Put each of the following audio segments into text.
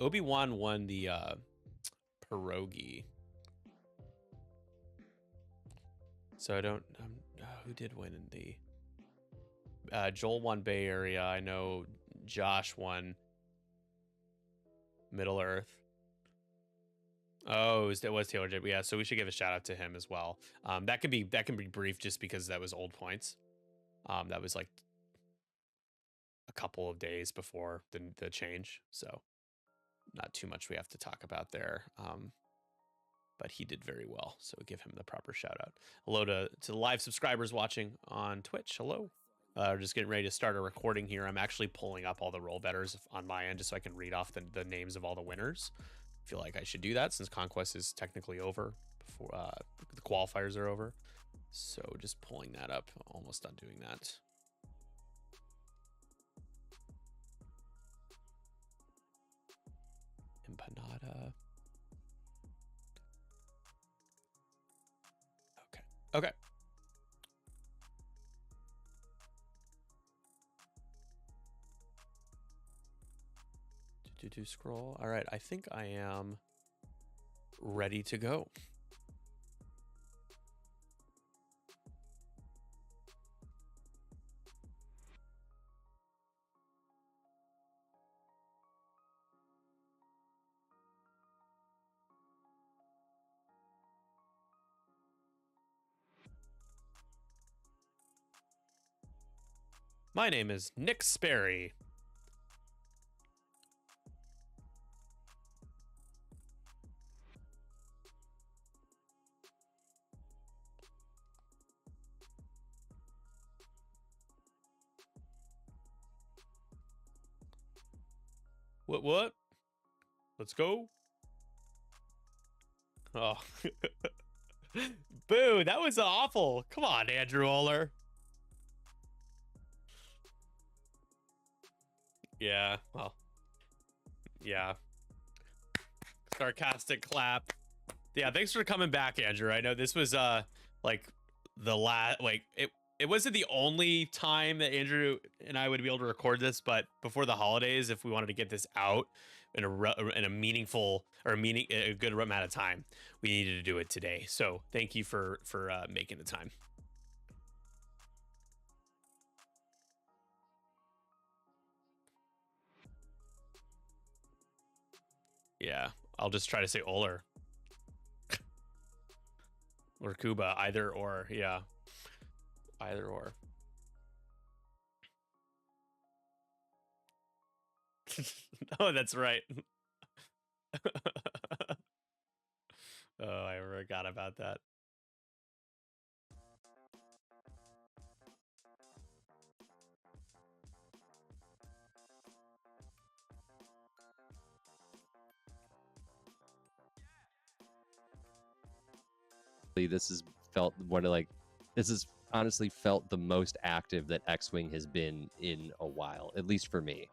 Obi-Wan won the pierogi. So I don't. Who did win in the? Joel won Bay Area. I know Josh won Middle Earth. Oh, it was Taylor J. Yeah, so we should give a shout out to him as well. That can be brief just because that was old points. That was like a couple of days before the change, so not too much we have to talk about there. But he did very well, so give him the proper shout out. Hello to the live subscribers watching on Twitch. Hello. We're just getting ready to start a recording here. I'm actually pulling up all the roll betters on my end just so I can read off the names of all the winners. I feel like I should do that since Conquest is technically over before the qualifiers are over. So just pulling that up, almost done doing that. Empanada. Okay. Do scroll. All right, I think I am ready to go. My name is Nick Sperry. What? Let's go. Oh. Boo, that was awful. Come on, Andrew Oler. Yeah, well. Yeah. Sarcastic clap. Yeah, thanks for coming back, Andrew. I know this was like the last it wasn't the only time that Andrew and I would be able to record this, but before the holidays, if we wanted to get this out in a meaningful or a good amount of time, we needed to do it today. So thank you for making the time. Yeah, I'll just try to say Oler or Kuba, either or. Yeah, either or. Oh, that's right. Oh, I forgot about that. This has felt this has honestly felt the most active that X-Wing has been in a while, at least for me.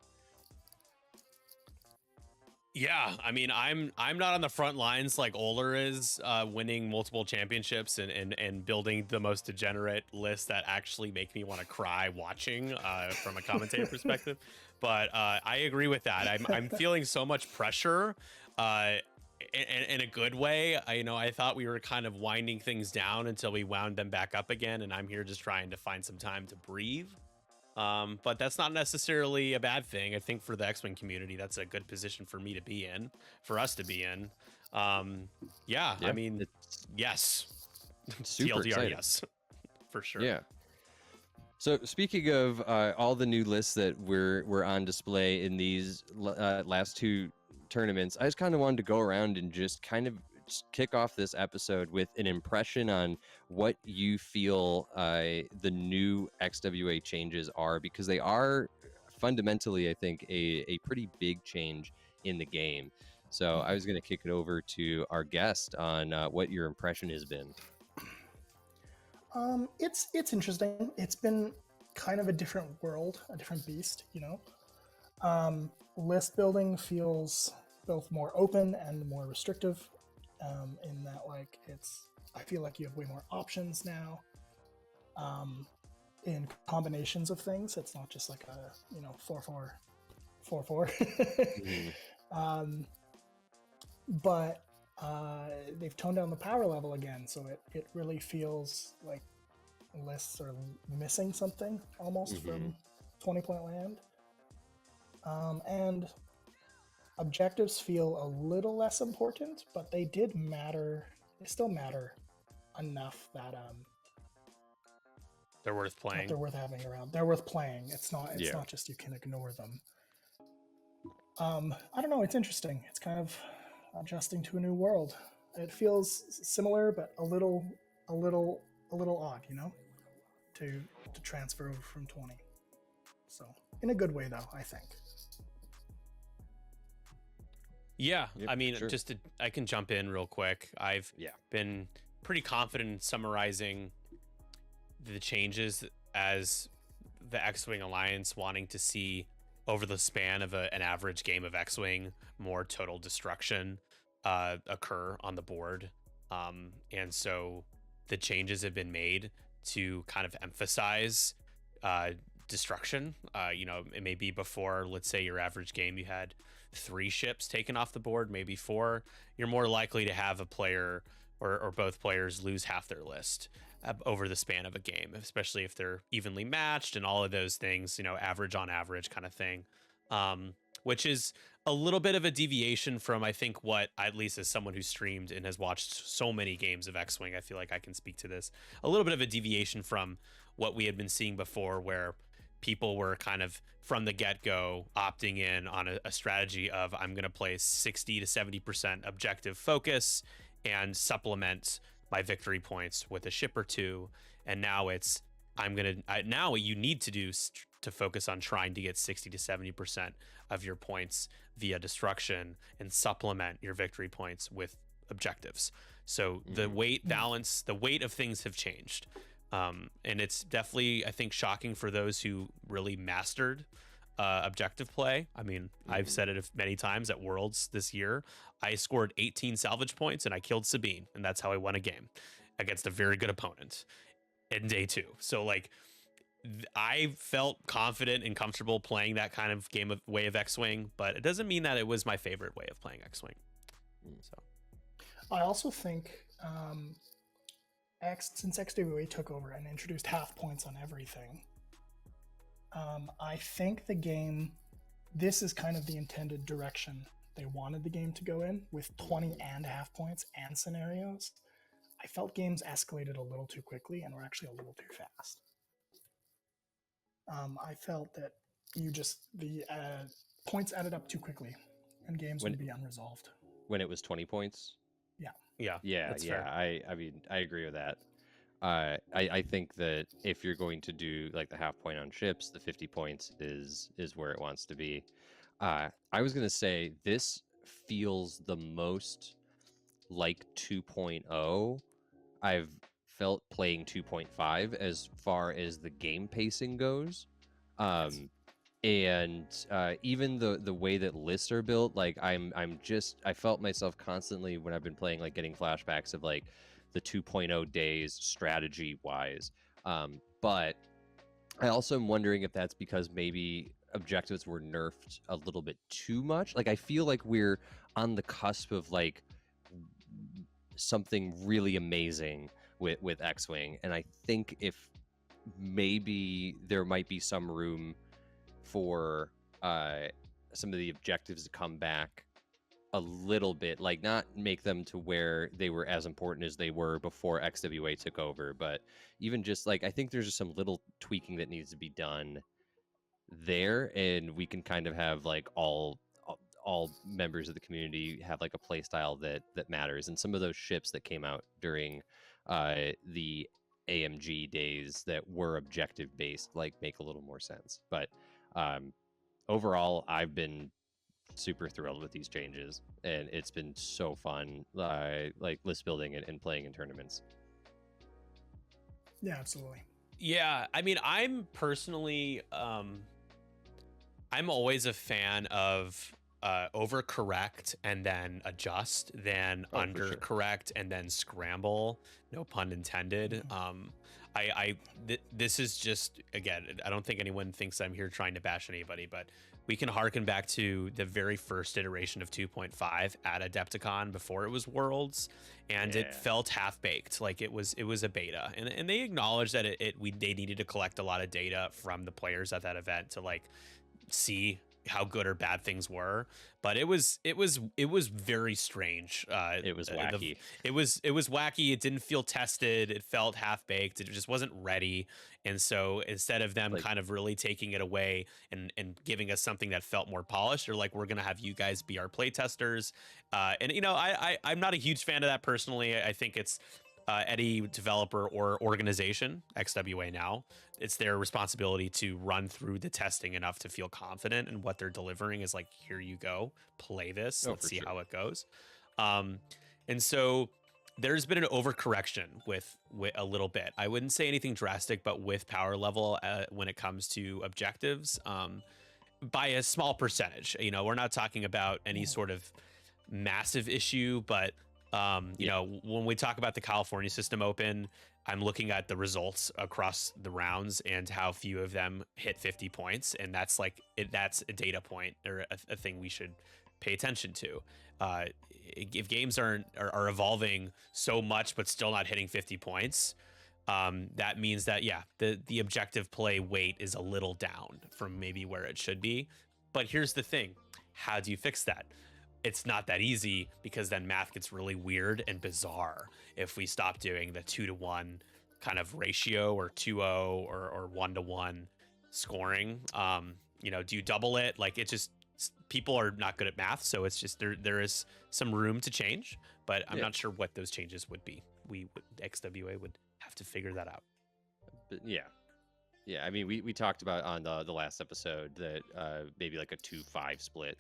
Yeah, I mean, I'm not on the front lines like Oler is, winning multiple championships and building the most degenerate list that actually make me want to cry watching from a commentator perspective. But I agree with that. I'm feeling so much pressure, in a good way. I thought we were kind of winding things down until we wound them back up again, and I'm here just trying to find some time to breathe. But that's not necessarily a bad thing. I think for the X-Wing community, that's a good position for me to be in, for us to be in. Yeah, I mean, yes. Super TLDR, exciting. yes, for sure. Yeah. So speaking of all the new lists that were on display in these last two tournaments, I just kind of wanted to go around and just kind of kick off this episode with an impression on what you feel the new XWA changes are, because they are fundamentally, I think, a pretty big change in the game. So I was going to kick it over to our guest on what your impression has been. It's interesting. It's been kind of a different world, a different beast, List building feels both more open and more restrictive, in that I feel like you have way more options now, in combinations of things. It's not just like a 4-4 4-4. But they've toned down the power level again, so it really feels like lists are missing something almost from 20-point land. And objectives feel a little less important, but they did matter. They still matter enough that They're worth that playing. they're worth having around. They're worth playing. It's not Yeah. not just you can ignore them. I don't know. It's interesting. It's kind of adjusting to a new world. It feels similar, but a little odd, you know, to transfer over from 20. So in a good way, though, I think. Yeah, Yep, I mean, sure. I can jump in real quick. I've Yeah. been pretty confident in summarizing the changes as the X-Wing Alliance wanting to see over the span of an average game of X-Wing more total destruction occur on the board. And so the changes have been made to kind of emphasize destruction. You know, it may be before, let's say your average game, you had 3 ships taken off the board, maybe 4. You're more likely to have a player or both players lose half their list over the span of a game, especially if they're evenly matched and all of those things, you know, average on average kind of thing. Which is a little bit of a deviation from, I think, what, at least as someone who streamed and has watched so many games of X-Wing, I feel like I can speak to this. A little bit of a deviation from what we had been seeing before, where people were kind of from the get-go opting in on a strategy of, I'm going to play 60 to 70% objective focus and supplement my victory points with a ship or two. And now it's, now what you need to do to focus on trying to get 60 to 70% of your points via destruction and supplement your victory points with objectives. So the weight balance, the weight of things have changed. And it's definitely, I think, shocking for those who really mastered objective play. I mean, I've said it many times at Worlds this year. I scored 18 salvage points and I killed Sabine, and that's how I won a game against a very good opponent in day 2. So like, I felt confident and comfortable playing that kind of way of X-Wing, but it doesn't mean that it was my favorite way of playing X-Wing. So I also think since XWA took over and introduced half points on everything, I think this is kind of the intended direction they wanted the game to go in, with 20 and half points and scenarios. I felt games escalated a little too quickly and were actually a little too fast. I felt that the points added up too quickly and games would be unresolved. When it was 20 points? yeah, that's fair. I mean, I agree with that. I think that if you're going to do like the half point on ships, the 50 points is where it wants to be. I was going to say this feels the most like 2.0 I've felt playing 2.5 as far as the game pacing goes. And even the way that lists are built, like I felt myself constantly when I've been playing, like getting flashbacks of like the 2.0 days strategy wise. But I also am wondering if that's because maybe objectives were nerfed a little bit too much. Like I feel like we're on the cusp of like something really amazing with X-Wing, and I think if maybe there might be some room for some of the objectives to come back a little bit, like not make them to where they were as important as they were before XWA took over, but even just like, I think there's just some little tweaking that needs to be done there, and we can kind of have like all members of the community have like a play style that matters. And some of those ships that came out during the AMG days that were objective based like make a little more sense. But overall, I've been super thrilled with these changes, and it's been so fun, like list building and playing in tournaments. Yeah, absolutely. Yeah, I mean, I'm personally, I'm always a fan of overcorrect and then adjust, than undercorrect and then scramble. No pun intended. This is just, again, I don't think anyone thinks I'm here trying to bash anybody, but we can harken back to the very first iteration of 2.5 at Adepticon before it was Worlds, and it felt half baked. Like it was a beta, and they acknowledged that they needed to collect a lot of data from the players at that event to like see how good or bad things were, but it was very strange. It was wacky. It was wacky. It didn't feel tested. It felt half baked. It just wasn't ready. And so instead of them kind of really taking it away and giving us something that felt more polished, they're like, we're gonna have you guys be our play testers. And you know, I'm not a huge fan of that personally. I think it's any developer or organization, XWA now, it's their responsibility to run through the testing enough to feel confident in what they're delivering is like, here you go, play this, let's see how it goes. And so there's been an overcorrection with a little bit. I wouldn't say anything drastic, but with power level when it comes to objectives, by a small percentage. You know, we're not talking about any sort of massive issue, but you know, when we talk about the California System Open, I'm looking at the results across the rounds and how few of them hit 50 points. And that's like, that's a data point or a thing we should pay attention to. If games are evolving so much, but still not hitting 50 points, that means that, yeah, the objective play weight is a little down from maybe where it should be. But here's the thing. How do you fix that? It's not that easy, because then math gets really weird and bizarre if we stop doing the 2-to-1 kind of ratio or 2-0 or 1-to-1 scoring. You know, do you double it? Like, it just, people are not good at math, so it's just there is some room to change, but I'm not sure what those changes would be. XWA would have to figure that out. But yeah. I mean, we talked about on the last episode that maybe like a 2-5 split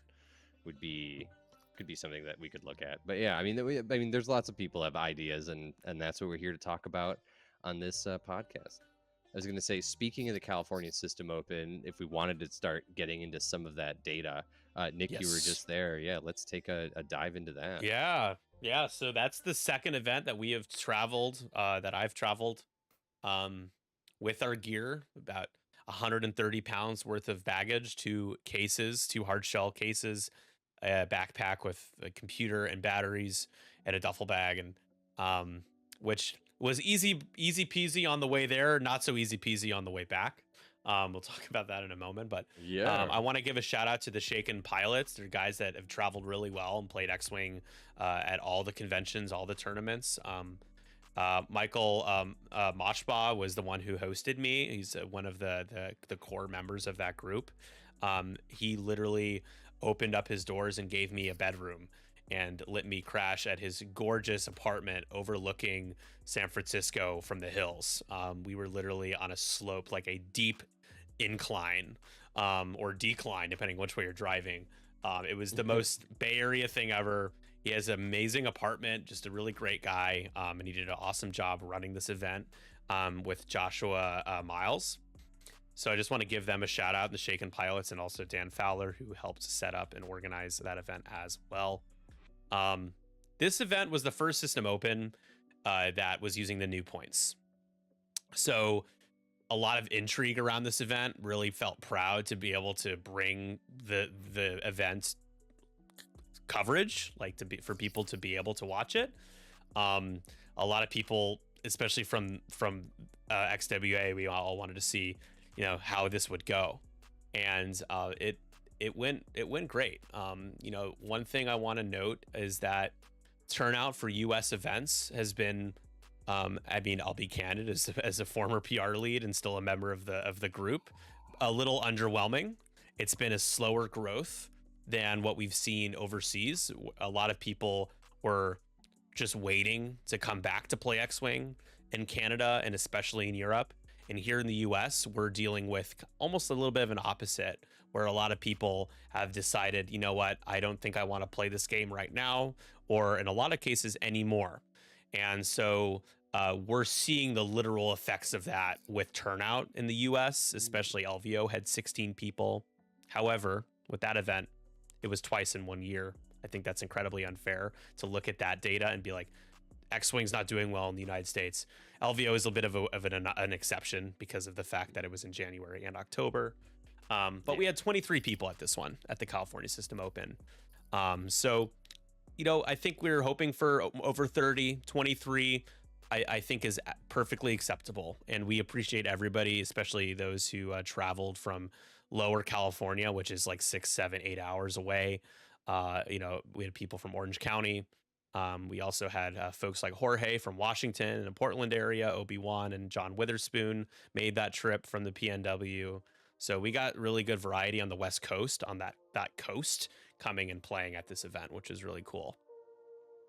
could be something that we could look at. But yeah, I mean, there's lots of people have ideas, and that's what we're here to talk about on this podcast. I was going to say, speaking of the California System Open, if we wanted to start getting into some of that data, Nick, you were just there. Yeah, let's take a dive into that. Yeah. So that's the second event that we have traveled, that I've traveled with our gear, about 130 pounds worth of baggage, 2 hard shell cases, a backpack with a computer and batteries, and a duffel bag, and which was easy peasy on the way there, not so easy peasy on the way back. We'll talk about that in a moment, but I want to give a shout out to the Shaken pilots. They're guys that have traveled really well and played X-Wing at all the conventions, all the tournaments. Michael Moshba was the one who hosted me. He's one of the core members of that group. He literally opened up his doors and gave me a bedroom and let me crash at his gorgeous apartment overlooking San Francisco from the hills. We were literally on a slope, like a deep incline or decline, depending which way you're driving. It was the most Bay Area thing ever. He has an amazing apartment, just a really great guy, and he did an awesome job running this event with Joshua Miles. So I just want to give them a shout out, the Shaken Pilots, and also Dan Fowler, who helped set up and organize that event as well. This event was the first System Open that was using the new points. So a lot of intrigue around this event. Really felt proud to be able to bring the event coverage, like for people to be able to watch it. A lot of people, especially from XWA, we all wanted to see, you know, how this would go, and it went great. You know, one thing I want to note is that turnout for U.S. events has been, I mean, I'll be candid, as a former PR lead and still a member of the group, a little underwhelming. It's been a slower growth than what we've seen overseas. A lot of people were just waiting to come back to play X-Wing in Canada and especially in Europe. And here in the US, we're dealing with almost a little bit of an opposite, where a lot of people have decided, you know what, I don't think I want to play this game right now, or in a lot of cases anymore. And so we're seeing the literal effects of that with turnout in the US, especially LVO had 16 people. However, with that event, it was twice in 1 year. I think that's incredibly unfair to look at that data and be like, X-Wing's not doing well in the United States. LVO is a bit of an exception because of the fact that it was in January and October. But we had 23 people at this one at the California System Open. So, I think we were hoping for over 30. 23 I think is perfectly acceptable, and we appreciate everybody, especially those who traveled from lower California, which is like 6, 7, 8 hours away. We had people from Orange County. We also had folks like Jorge from Washington and the Portland area. Obi-Wan and John Witherspoon made that trip from the PNW. So we got really good variety on the West Coast, on that coast, coming and playing at this event, which is really cool.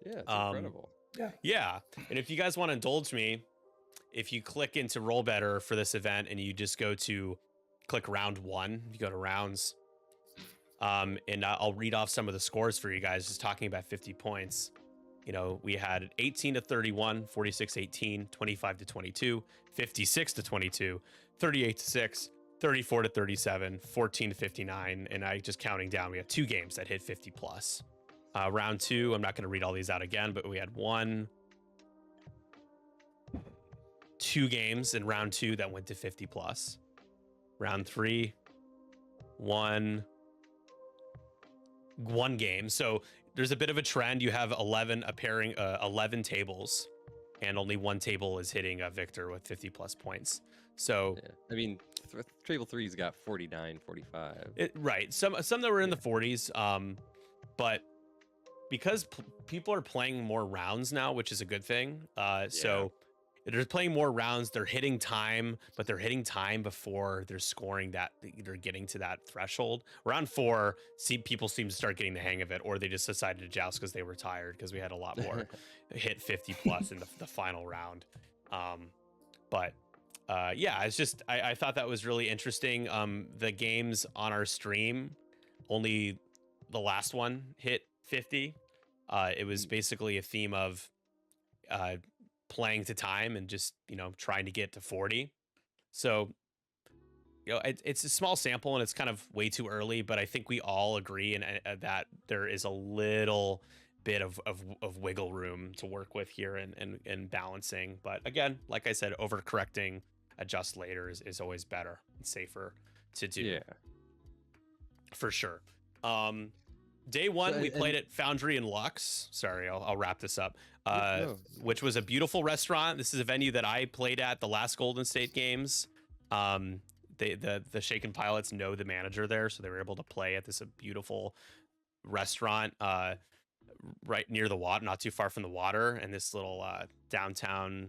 Yeah, it's incredible. Yeah. And if you guys want to indulge me, if you click into Roll Better for this event and you just click round 1, you go to rounds, and I'll read off some of the scores for you guys, just talking about 50 points. We had 18 to 31, 46 18, 25 to 22, 56 to 22, 38 to 6, 34 to 37, 14 to 59, and I just counting down, we have 2 games that hit 50 plus. Round 2, I'm not going to read all these out again, but we had 2 games in round 2 that went to 50 plus. Round 3, 1 game. So there's a bit of a trend. You have 11 tables, and only 1 table is hitting a victor with 50 plus points. So I mean, table 3's got 49, 45. Right. Some that were in the 40s, but because people are playing more rounds now, which is a good thing. So they're playing more rounds. They're hitting time, but they're hitting time before they're scoring that. They're getting to that threshold. Round 4, people seem to start getting the hang of it, or they just decided to joust because they were tired, because we had a lot more hit 50 plus in the final round. It's just, I thought that was really interesting. The games on our stream, only the last one hit 50. It was basically a theme of playing to time and just trying to get to 40. So it's a small sample and it's kind of way too early, but I think we all agree and that there is a little bit of wiggle room to work with here and balancing. But again, like I said, overcorrecting, adjust later is always better and safer to do. Yeah, for sure. Day 1, we played at Foundry and Lux. Sorry, I'll wrap this up. Which was a beautiful restaurant. This is a venue that I played at the last Golden State games. The Shaken Pilots know the manager there, so they were able to play at this beautiful restaurant right near the water, not too far from the water, and this little downtown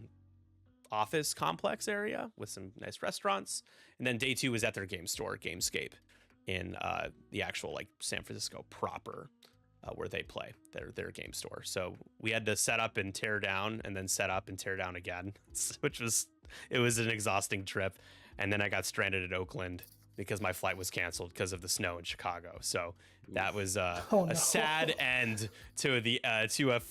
office complex area with some nice restaurants. And then day 2 was at their game store, Gamescape, in the actual San Francisco proper, where they play their game store. So we had to set up and tear down, and then set up and tear down again, which was an exhausting trip. And then I got stranded at Oakland because my flight was canceled because of the snow in Chicago. So that was a sad end to a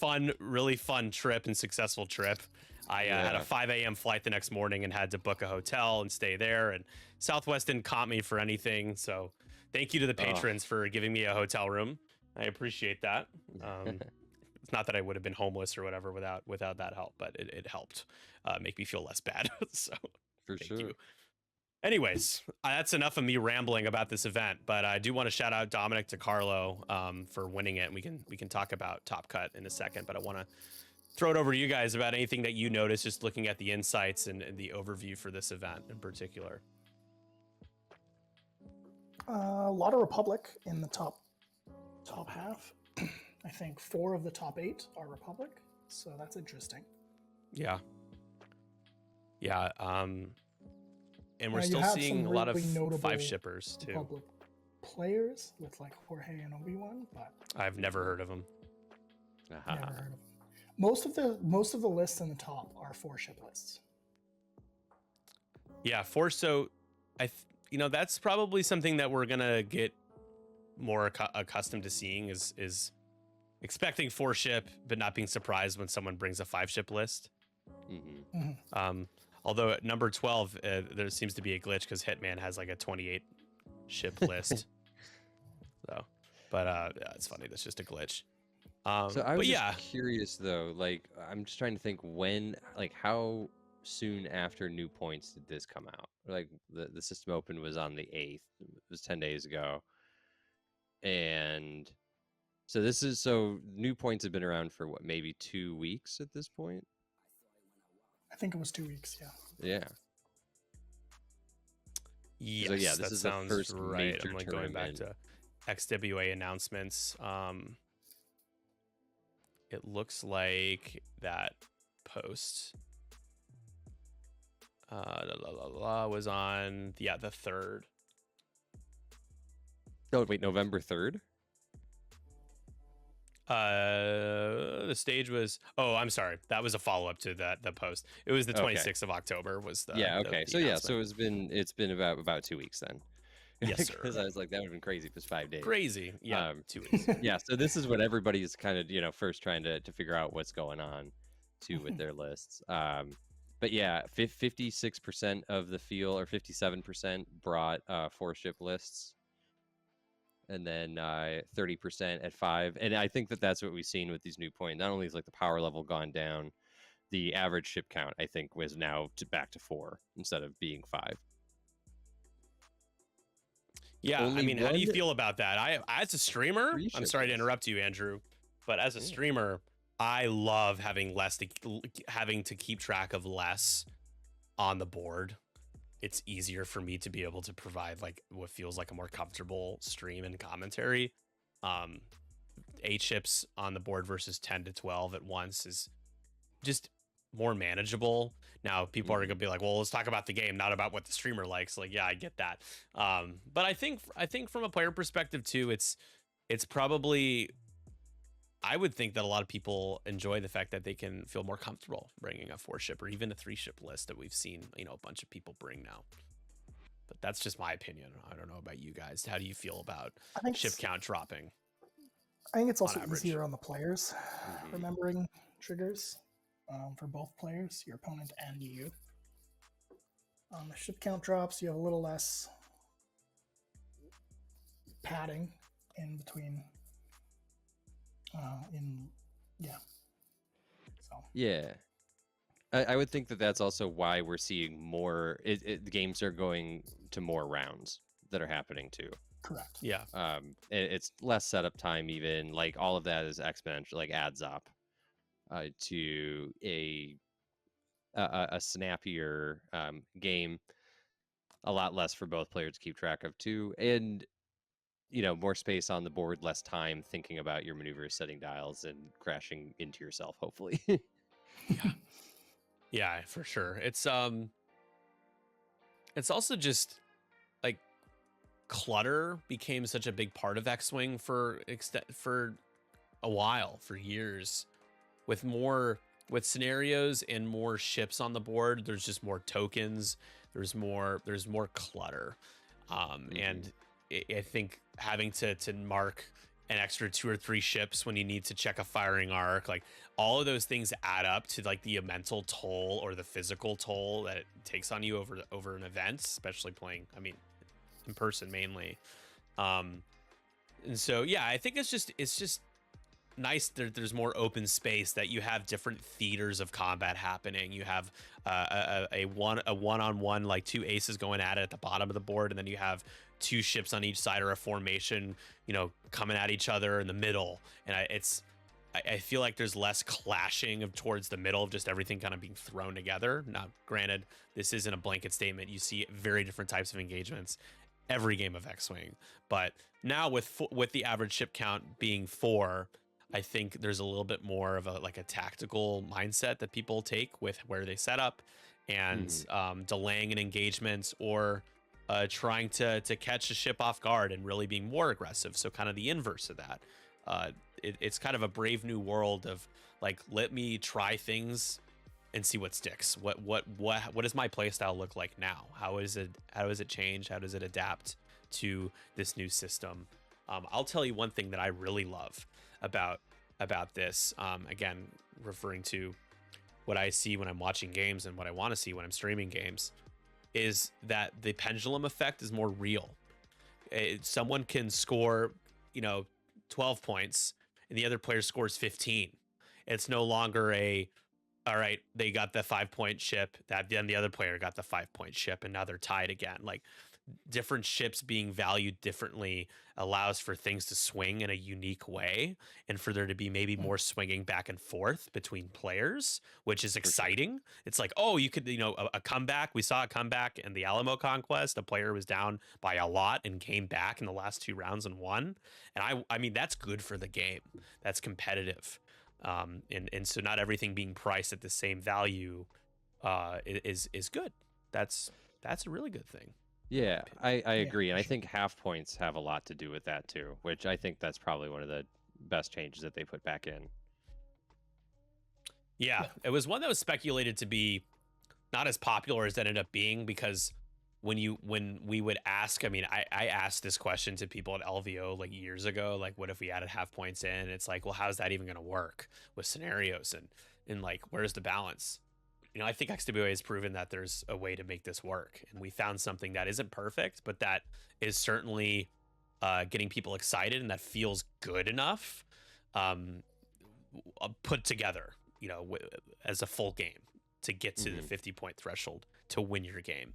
really fun trip and successful trip. I had a 5 a.m. flight the next morning and had to book a hotel and stay there. And Southwest didn't comp me for anything. So thank you to the patrons for giving me a hotel room. I appreciate that. It's not that I would have been homeless or whatever without that help, but it helped make me feel less bad. So thank you. Anyways, that's enough of me rambling about this event, but I do want to shout out Dominic DiCarlo for winning it. And we can talk about Top Cut in a second, but I want to throw it over to you guys about anything that you noticed just looking at the insights and the overview for this event in particular. A lot of Republic in the top half. I think 4 of the top 8 are Republic, so that's interesting. Yeah. And we're still seeing a lot of 5 shippers too. Republic players with Jorge and Obi-Wan, but I've never heard of them. Never heard of them. Most of the lists in the top are 4 ship lists. Yeah, 4. So that's probably something that we're gonna get more accustomed to seeing is expecting 4 ship, but not being surprised when someone brings a 5 ship list. Mm-hmm. Although at number 12, there seems to be a glitch because Hitman has a 28 ship list. So, but it's funny. That's just a glitch. So I was just curious though. I'm just trying to think when, how soon after new points did this come out? Like the system open was on the 8th. It was 10 days ago. And so new points have been around for what, maybe 2 weeks at this point? I think it was 2 weeks. Yeah. Yeah. Yes, So yeah, this that is the sounds first right. major I'm like going back tournament. to XWA announcements. It looks like that post was on the 3rd. Oh wait, November 3rd? The stage was, oh, I'm sorry, that was a follow-up to the post. It was the 26th of October was the okay. So it's been about 2 weeks then. Yes, sir. Because I was like, that would have been crazy if it was 5 days. Crazy. Yeah, 2 weeks. Yeah, so this is what everybody's kind of, first trying to figure out what's going on too with their lists. But yeah, 56% of the field, or 57%, brought 4-ship lists, and then 30% at 5. And I think that's what we've seen with these new points. Not only is like the power level gone down, the average ship count, I think, was now back to 4 instead of being 5. Yeah, I mean, how do you feel about that? I as a streamer, I'm sorry to interrupt you, Andrew, but as a streamer, I love having having to keep track of less on the board. It's easier for me to be able to provide like what feels like a more comfortable stream and commentary. 8 ships on the board versus 10 to 12 at once is just more manageable. Now people are gonna be like, well, let's talk about the game, not about what the streamer likes. Like, yeah, I get that. But I think from a player perspective too, it's probably, I would think that a lot of people enjoy the fact that they can feel more comfortable bringing a 4-ship or even a 3-ship list that we've seen, a bunch of people bring now. But that's just my opinion. I don't know about you guys. How do you feel about ship count dropping? I think it's also easier on the players, remembering triggers for both players, your opponent and you. The ship count drops, you have a little less padding in between. Yeah, I would think that's also why we're seeing more. The games are going to more rounds that are happening too. Correct. Yeah. It's less setup time, even like all of that is exponential, like adds up to a snappier game. A lot less for both players to keep track of too, and more space on the board, less time thinking about your maneuvers, setting dials, and crashing into yourself, hopefully. Yeah, for sure. It's also just like clutter became such a big part of X-Wing for a while, for years, with scenarios and more ships on the board. There's just more tokens. There's more clutter. And I think having to mark an extra 2 or 3 ships when you need to check a firing arc, like all of those things add up to like the mental toll or the physical toll that it takes on you over an event, especially playing, in person mainly. And so, yeah, I think it's just nice that there's more open space, that you have different theaters of combat happening. You have a one-on-one, like 2 aces going at it at the bottom of the board, and then you have 2 ships on each side, or a formation, coming at each other in the middle. And I feel like there's less clashing towards the middle of just everything kind of being thrown together. Now, granted, this isn't a blanket statement. You see very different types of engagements every game of X-Wing, but now with the average ship count being 4, I think there's a little bit more of a tactical mindset that people take with where they set up, and delaying an engagement, or trying to catch a ship off guard and really being more aggressive. So kind of the inverse of that. It's kind of a brave new world of like, let me try things and see what sticks. What does my playstyle look like now? How does it change? How does it adapt to this new system? I'll tell you one thing that I really love about this, again, referring to what I see when I'm watching games and what I want to see when I'm streaming games, is that the pendulum effect is more real. Someone can score 12 points and the other player scores 15. It's no longer a all right, they got the 5-point ship. That then the other player got the 5-point ship, and now they're tied again. Like different ships being valued differently allows for things to swing in a unique way, and for there to be maybe more swinging back and forth between players, which is For sure. exciting. It's like, oh, you could, a comeback. We saw a comeback in the Alamo Conquest. A player was down by a lot and came back in the last 2 rounds and won. And I mean, that's good for the game. That's competitive. And so not everything being priced at the same value is good. That's a really good thing. Yeah, I Yeah, agree. And for I sure. think half points have a lot to do with that too, which I think that's probably one of the best changes that they put back in. Yeah, it was one that was speculated to be not as popular as it ended up being, because when we would ask, I mean, I asked this question to people at LVO like years ago, like what if we added half points in? It's like, well, how's that even going to work with scenarios and like where's the balance? I think XWA has proven that there's a way to make this work, and we found something that isn't perfect, but that is certainly getting people excited and that feels good enough, put together, as a full game to get to the 50-point threshold to win your game.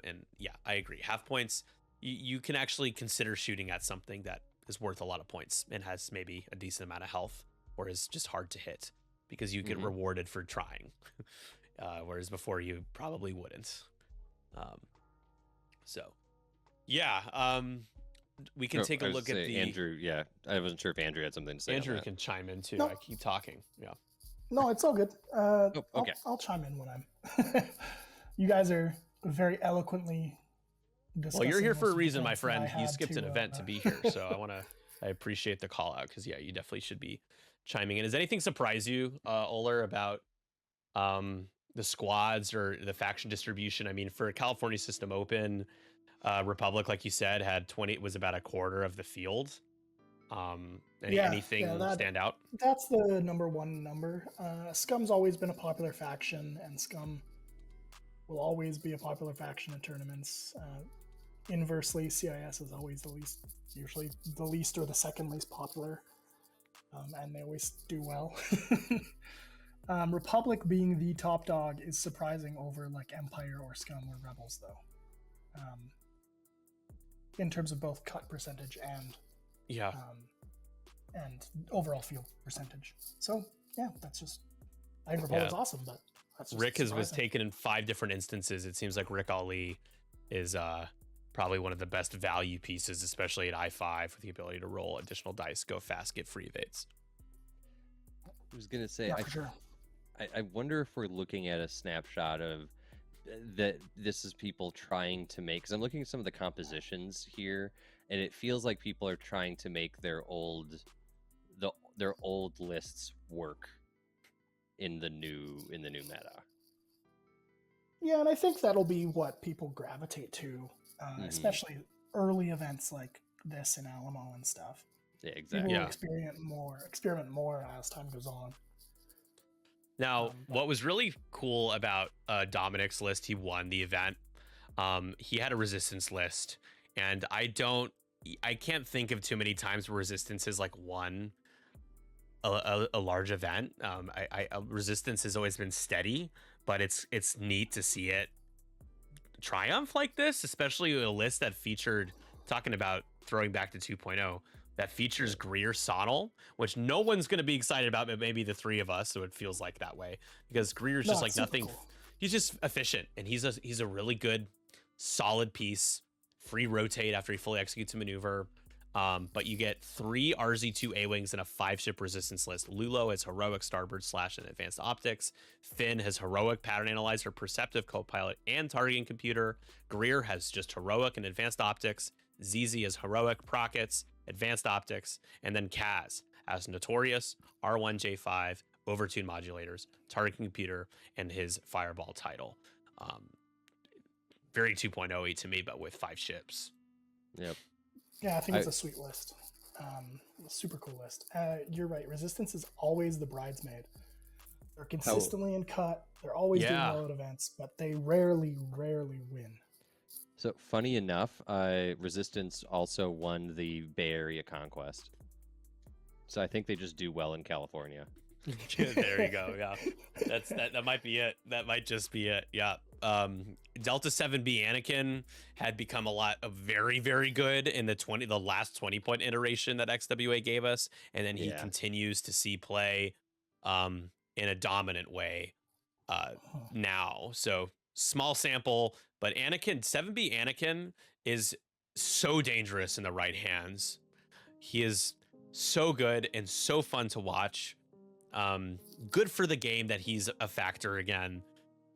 And yeah, I agree. Half points, you can actually consider shooting at something that is worth a lot of points and has maybe a decent amount of health, or is just hard to hit because you get rewarded for trying. Whereas before you probably wouldn't. So yeah, we can take a look at the Andrew. Yeah, I wasn't sure if Andrew had something to say. Andrew on that. can chime in too. No. I keep talking. Yeah. No, it's all good. Okay. I'll chime in when I'm. You guys are very eloquently discussing. Well, you're here for most a of the reason, my points that I friend. You had skipped an event to be here, so I appreciate the call out, because yeah, you definitely should be chiming in. Does anything surprise you, Oler, about the squads or the faction distribution? I mean, for a California System Open, Republic, like you said, had 20, was about a quarter of the field. Anything stand out? That's the number one number. Scum's always been a popular faction, and Scum will always be a popular faction in tournaments. Inversely, CIS is always usually the least or the second least popular, and they always do well. Republic being the top dog is surprising over like Empire or Scum or Rebels, though, in terms of both cut percentage and overall field percentage. So yeah, that's just, I think Republic's awesome, but that's just Rick was surprising. taken in 5 different instances. It seems like Rick Ali is probably one of the best value pieces, especially at I5, with the ability to roll additional dice, go fast, get free evades. I was gonna say, Yeah, for sure. I wonder if we're looking at a snapshot of that. This is people trying to make, because I'm looking at some of the compositions here, and it feels like people are trying to make their old lists work in the new meta. Yeah, and I think that'll be what people gravitate to, especially early events like this in Alamo and stuff. Yeah, People exactly. will experiment more as time goes on. Now, what was really cool about Dominic's list, he won the event. He had a resistance list, and I can't think of too many times where resistance has like won a large event. Resistance has always been steady, but it's neat to see it triumph like this, especially a list that featured, talking about throwing back to 2.0, that features Greer Sonal, which no one's going to be excited about, but maybe the three of us, so it feels like that way, because Greer's just like nothing. Cool. He's just efficient, and he's a really good, solid piece. Free rotate after he fully executes a maneuver. But you get 3 RZ2 A-Wings and a 5-ship resistance list. Lulo has heroic starboard / and advanced optics. Finn has heroic pattern analyzer, perceptive co-pilot, and targeting computer. Greer has just heroic and advanced optics. ZZ has heroic prockets, advanced optics, and then Kaz has notorious R1J5 overtune modulators, targeting computer, and his fireball title. Very 2.0 to me, but with 5 ships. Yep. Yeah, I think it's a sweet list. A super cool list. You're right. Resistance is always the bridesmaid. They're consistently in cut. They're always doing well at events, but they rarely win. So funny enough, Resistance also won the Bay Area Conquest. So I think they just do well in California. There you go. Yeah, that might be it. That might just be it. Yeah. Delta 7B Anakin had become a lot of very, very good in the last 20-point iteration that XWA gave us, and then he Yeah. continues to see play in a dominant way now. So small sample, but Anakin 7B Anakin is so dangerous in the right hands. He is so good and so fun to watch. Good for the game that he's a factor again.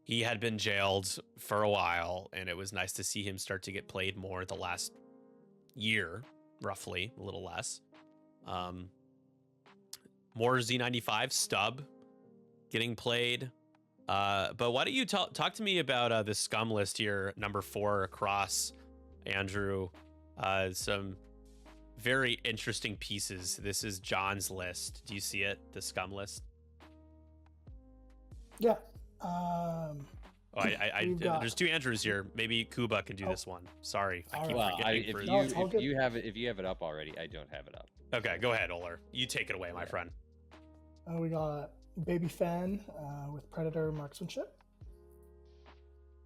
He had been jailed for a while, and it was nice to see him start to get played more the last year, roughly, a little less. More Z95 Stub getting played. But why don't you talk to me about the scum list here, number 4 across, Andrew. Some very interesting pieces. This is John's list. Do you see it? The scum list? Yeah. Oh, there's 2 Andrews here. Maybe Kuba can do this one. Sorry, I keep forgetting. If you have it up already, I don't have it up. Okay, go ahead, Oler. You take it away, my friend. We got Baby Fan with Predator marksmanship.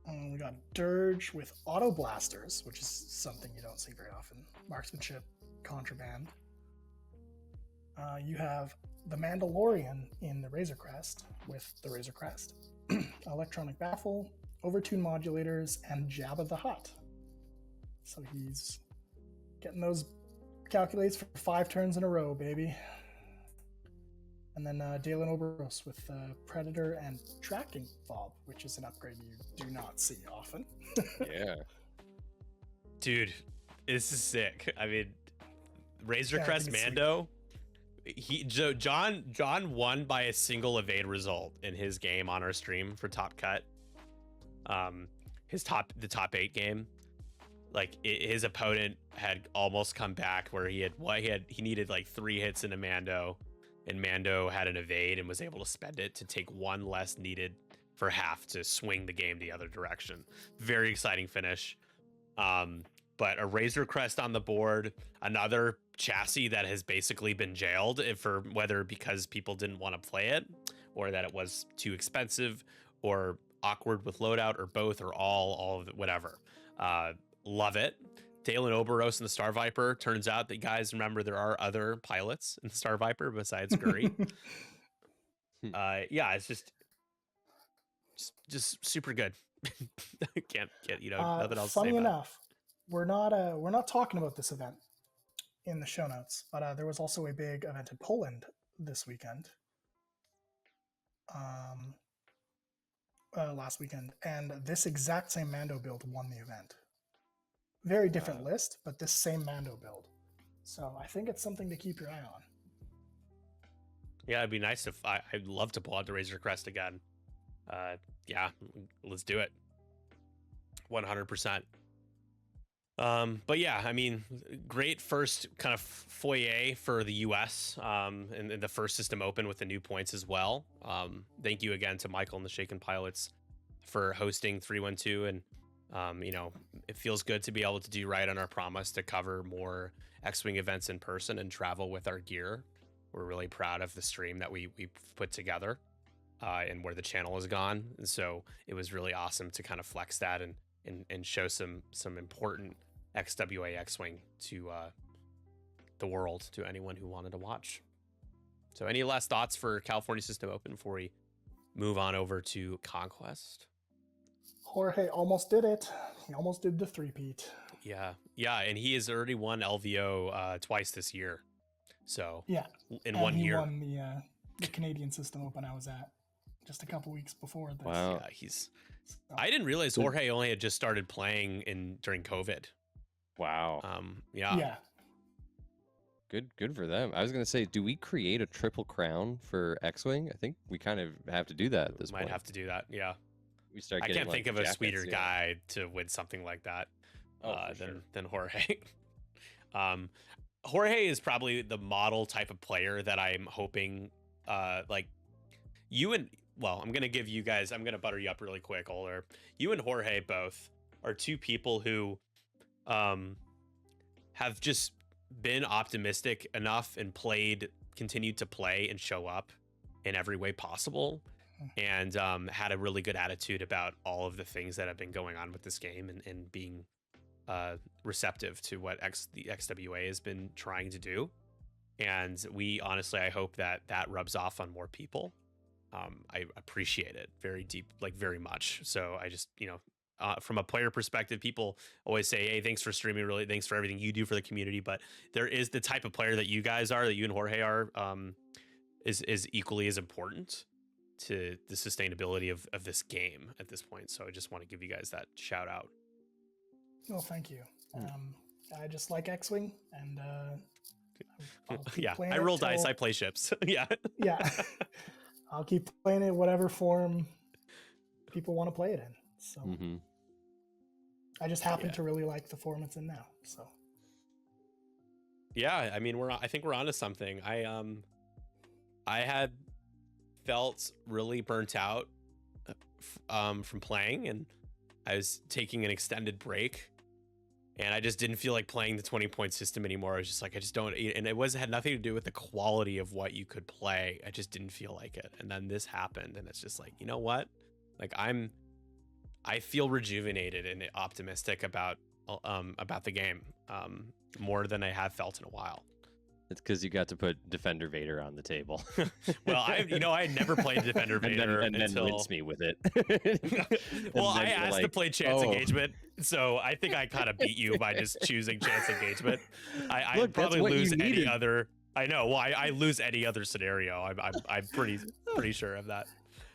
We got Dirge with auto blasters, which is something you don't see very often. Marksmanship, contraband. You have the Mandalorian in the Razor Crest with the Razor Crest. Electronic baffle, overtune modulators, and Jabba the Hutt. So he's getting those calculates for 5 turns in a row, baby. And then Dalen Oberos with Predator and Tracking Fob, which is an upgrade you do not see often. Yeah. Dude, this is sick. I mean, Razor Crest Mando. John won by a single evade result in his game on our stream for Top Cut. The top 8 game. Like his opponent had almost come back where he needed like 3 hits in a Mando, and Mando had an evade and was able to spend it to take 1 less needed for half to swing the game the other direction. Very exciting finish. But a Razor Crest on the board, another chassis that has basically been jailed for whether because people didn't want to play it or that it was too expensive or awkward with loadout or both or all of it, whatever. Love it. Dalen Oberos in the Star Viper. Turns out that, guys, remember there are other pilots in the Star Viper besides Guri. Yeah, it's just super good. can't nothing else. Funny enough, we're not talking about this event in the show notes, but there was also a big event in Poland this weekend, last weekend, and this exact same Mando build won the event. Very different list, but this same Mando build. So I think it's something to keep your eye on. Yeah, it'd be nice if I'd love to pull out the Razor Crest again. Yeah, let's do it. 100%. But yeah, I mean, great first kind of foyer for the US and the first system open with the new points as well. Thank you again to Michael and the Shaken Pilots for hosting 312. And, it feels good to be able to do right on our promise to cover more X-Wing events in person and travel with our gear. We're really proud of the stream that we put together and where the channel has gone. And so it was really awesome to kind of flex that and show some important XWA X-Wing to the world, to anyone who wanted to watch. So any last thoughts for California System Open before we move on over to Conquest? Jorge almost did it. He almost did the three-peat. Yeah, and he has already won LVO twice this year. So yeah, in 1 year. He won the Canadian System Open I was at just a couple weeks before this. Wow. Yeah, I didn't realize Jorge only had just started playing during COVID. Wow. Yeah. Good for them. I was gonna say, do we create a triple crown for X-Wing? I think we kind of have to do that at this point. Might have to do that. Yeah. We start. I Getting, can't think of a jackets, sweeter guy to win something like that than Jorge. Jorge is probably the model type of player that I'm hoping, like you and. Well, I'm gonna give you guys. I'm gonna butter you up really quick, Oler. You and Jorge both are 2 people who, have just been optimistic enough and continued to play and show up in every way possible, and had a really good attitude about all of the things that have been going on with this game, and being receptive to what the XWA has been trying to do. And I hope that rubs off on more people. I appreciate it very deep, like very much. So I just, from a player perspective, people always say, "Hey, thanks for streaming. Really, thanks for everything you do for the community." But there is the type of player that you guys are, that you and Jorge are, is equally as important to the sustainability of this game at this point. So I just want to give you guys that shout out. Well, thank you. I just like X-Wing, and I'll keep playing I roll it till- dice. I play ships. Yeah. I'll keep playing it whatever form people want to play it in. So I just happen to really like the form it's in now. So yeah, I mean, I think we're onto something. I had felt really burnt out from playing, and I was taking an extended break, and I just didn't feel like playing the 20-point system anymore. I was just like, I just don't, and it had nothing to do with the quality of what you could play. I just didn't feel like it. And then this happened, and it's just like, you know what? Like I feel rejuvenated and optimistic about the game, more than I have felt in a while. It's because you got to put Defender Vader on the table. Well, I had never played Defender Vader and then until... rinse me with it. Well, I asked to play Chance Engagement, so I think I kind of beat you by just choosing Chance Engagement. I probably lose any other. I know. Well, I lose any other scenario. I'm pretty sure of that.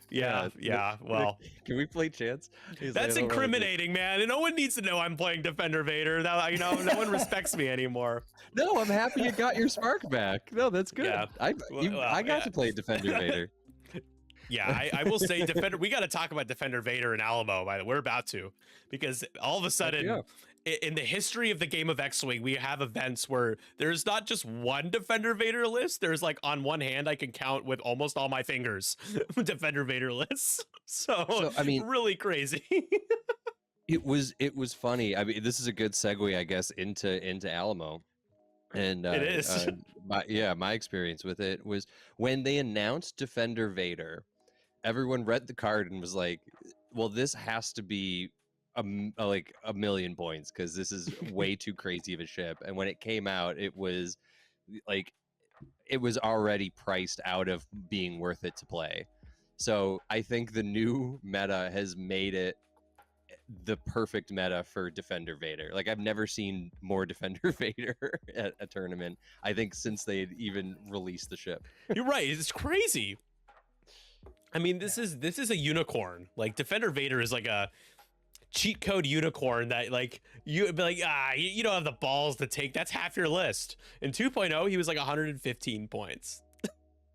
Yeah. Well, can we play Chance? That's incriminating, man. And no one needs to know I'm playing Defender Vader. Now, no one respects me anymore. No, I'm happy you got your spark back. No, that's good. Yeah. I got to play Defender Vader. Yeah, I will say Defender. We got to talk about Defender Vader and Alamo. By the way, we're about to, because all of a sudden, in the history of the game of X-Wing, we have events where there's not just one Defender Vader list. There's like, on one hand, I can count with almost all my fingers Defender Vader lists. So I mean, really crazy. It was funny. I mean, this is a good segue, I guess, into Alamo. And it is. My experience with it was when they announced Defender Vader, everyone read the card and was like, well, this has to be like a million points, because this is way too crazy of a ship. And when it came out, it was already priced out of being worth it to play. So I think the new meta has made it the perfect meta for Defender Vader. Like, I've never seen more Defender Vader at a tournament, I think, since they had even released the ship. You're right. It's crazy. I mean, this is a unicorn. Like, Defender Vader is like a cheat code unicorn that, like, you'd be like, you don't have the balls to take. That's half your list. In 2.0, he was like 115 points.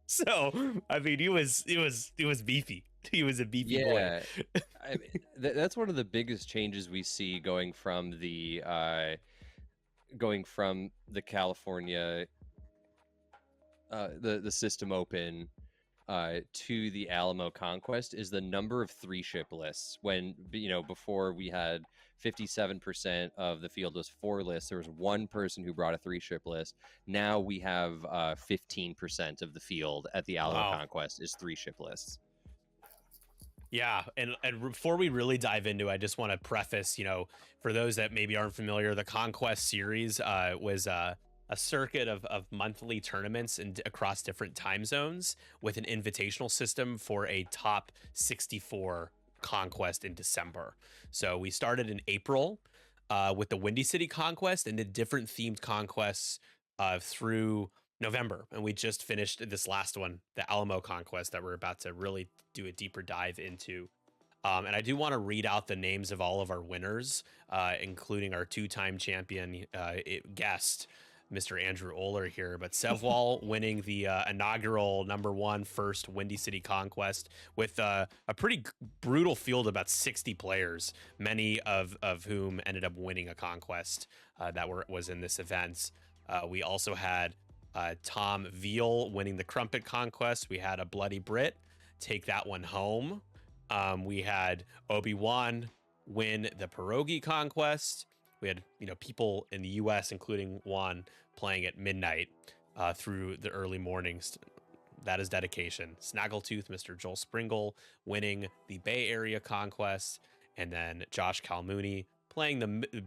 So, I mean, he was beefy. He was a beefy boy. I mean, that's one of the biggest changes we see going from the California the System Open to the Alamo Conquest, is the number of 3-ship lists. When, before we had 57% of the field was 4 lists, there was one person who brought a 3-ship list. Now we have 15% of the field at the Alamo Conquest is 3-ship lists. Yeah, and before we really dive into it, I just want to preface, for those that maybe aren't familiar, the Conquest series was a circuit of monthly tournaments across different time zones, with an invitational system for a top 64 Conquest in December. So we started in April with the Windy City Conquest, and did different themed conquests through November, and we just finished this last one, the Alamo Conquest, that we're about to really do a deeper dive into. And I do want to read out the names of all of our winners, including our 2-time champion guest, Mr. Andrew Oler here. But Sevwal winning the inaugural #1 first Windy City Conquest with a pretty brutal field, about 60 players, many of whom ended up winning a conquest that was in this event. We also had Tom Veal winning the Crumpet Conquest. We had a Bloody Brit take that one home. We had Obi-Wan win the Pierogi Conquest. We had, people in the U.S., including Juan, playing at midnight through the early mornings, that is dedication. Snaggletooth, Mr. Joel Springle, winning the Bay Area Conquest, and then Josh Calmooney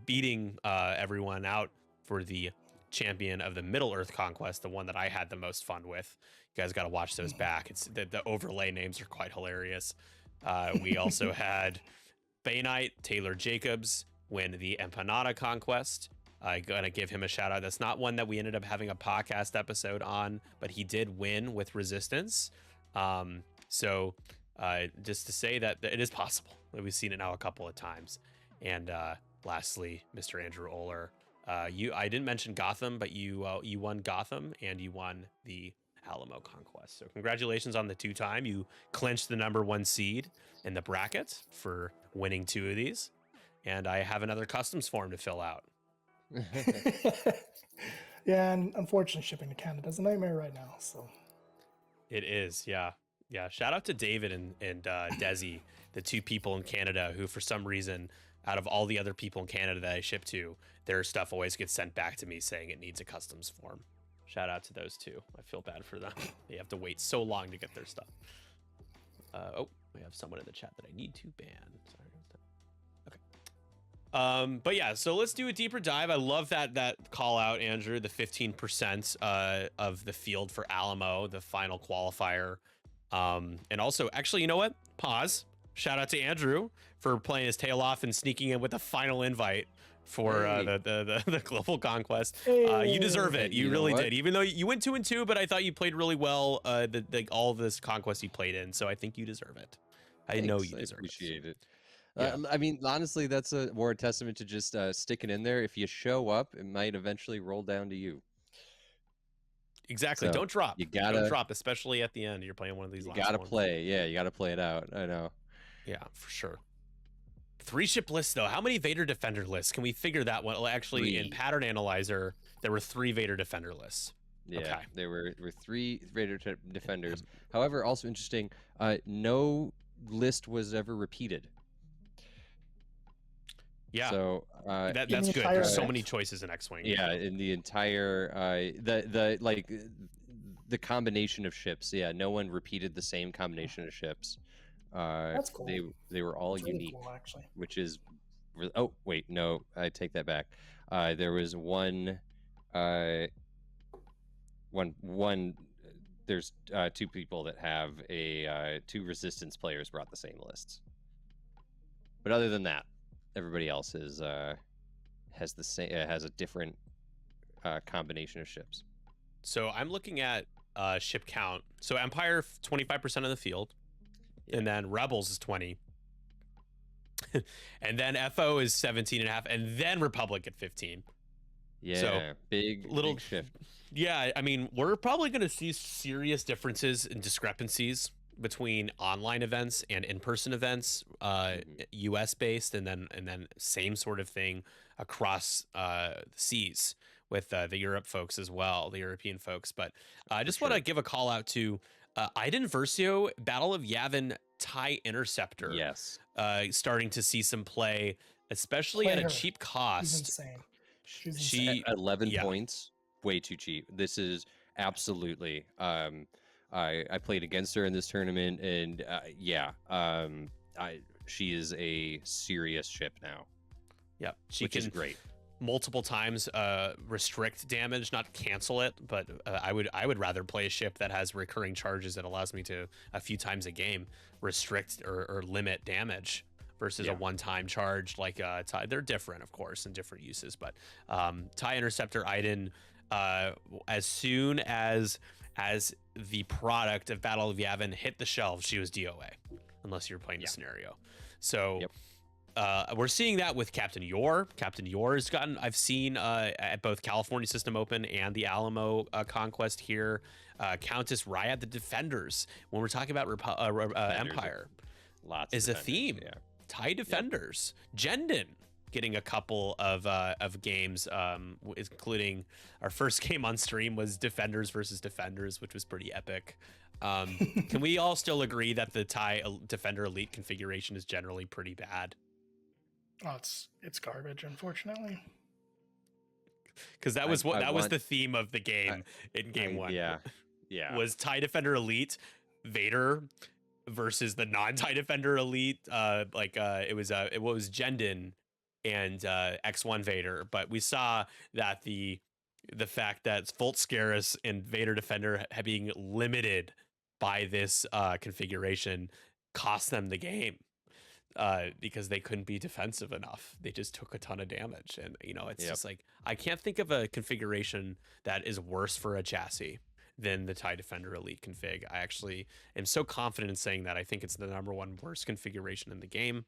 beating everyone out for the champion of the Middle Earth Conquest, the one that I had the most fun with. You guys got to watch those back. It's the overlay names are quite hilarious. We also had Bay Knight Taylor Jacobs win the Empanada Conquest. I gotta give him a shout out. That's not one that we ended up having a podcast episode on, but he did win with Resistance. So just to say that it is possible. We've seen it now a couple of times. And lastly, Mr. Andrew Oler, I didn't mention Gotham, but you won Gotham and you won the Alamo Conquest. So congratulations on the 2-time. You clinched the #1 seed in the bracket for winning 2 of these. And I have another customs form to fill out. Yeah, and unfortunately, shipping to Canada is a nightmare right now. So it is, yeah. Shout out to David and Desi, the 2 people in Canada who, for some reason, out of all the other people in Canada that I ship to, their stuff always gets sent back to me saying it needs a customs form. Shout out to those 2. I feel bad for them. They have to wait so long to get their stuff. We have someone in the chat that I need to ban. Sorry about that. Okay. But yeah, so let's do a deeper dive. I love that call out, Andrew, the 15% of the field for Alamo, the final qualifier. And also, actually, you know what? Pause. Shout out to Andrew for playing his tail off and sneaking in with a final invite for the global conquest. You deserve it. You really did. Even though you went 2-2, but I thought you played really well. All this conquest you played in, so I think you deserve it. I know you deserve it. Appreciate it. Yeah. I mean, honestly, that's more a testament to just sticking in there. If you show up, it might eventually roll down to you. Exactly. So don't drop. Don't drop, especially at the end. You're playing one of these. You gotta play. Yeah, you gotta play it out. I know. Yeah, for sure. 3 ship lists though. How many Vader Defender lists? Can we figure that one? Well, actually, 3. in Pattern Analyzer, there were 3 Vader Defender lists. Yeah, okay. There were 3 Vader Defenders. However, also interesting, no list was ever repeated. Yeah, so that's good. There's so many choices in X-Wing. Yeah, in the entire the combination of ships. Yeah, no one repeated the same combination of ships. That's cool. They were all That's really unique, cool, actually. which is oh wait, no, I take that back. There was one. There's 2 people that have 2 Resistance players brought the same lists. But other than that, everybody else has the same has a different combination of ships. So I'm looking at ship count. So Empire 25% of the field, and then Rebels is 20, and then FO is 17.5, and then Republic at 15. Yeah, so big shift. Yeah, I mean, we're probably going to see serious differences and discrepancies between online events and in-person events, US based, and then same sort of thing across the seas with the Europe folks as well, the European folks. But I just want to give a call out to Iden Versio, Battle of Yavin TIE Interceptor. Yes, starting to see some play, especially at a cheap cost. She's insane. She at 11 points, way too cheap. This is absolutely. I played against her in this tournament, and she is a serious ship now. Yeah, which is great. Multiple times restrict damage, not cancel it, but I would rather play a ship that has recurring charges that allows me to a few times a game restrict or limit damage versus a one-time charge like TIE. They're different, of course, in different uses, but TIE Interceptor Iden, as soon as the product of Battle of Yavin hit the shelves, she was DOA, unless you're playing a scenario. So we're seeing that with Captain Yor. Captain Yor has gotten, I've seen at both California System Open and the Alamo Conquest here. Countess Ryad, the Defenders, when we're talking about Empire, is a theme. Yeah. TIE Defenders. Jendon getting a couple of games, including our first game on stream was Defenders versus Defenders, which was pretty epic. Can we all still agree that the TIE Defender Elite configuration is generally pretty bad? Oh, it's garbage, unfortunately. Because that was the theme of the game in game 1. Yeah, Yeah. was TIE Defender Elite Vader versus the non-TIE Defender Elite. It was Jendin and X1 Vader, but we saw that the fact that Volt Scarus and Vader Defender being limited by this configuration cost them the game. Because they couldn't be defensive enough. They just took a ton of damage. And, it's just like, I can't think of a configuration that is worse for a chassis than the TIE Defender Elite config. I actually am so confident in saying that. I think it's the #1 worst configuration in the game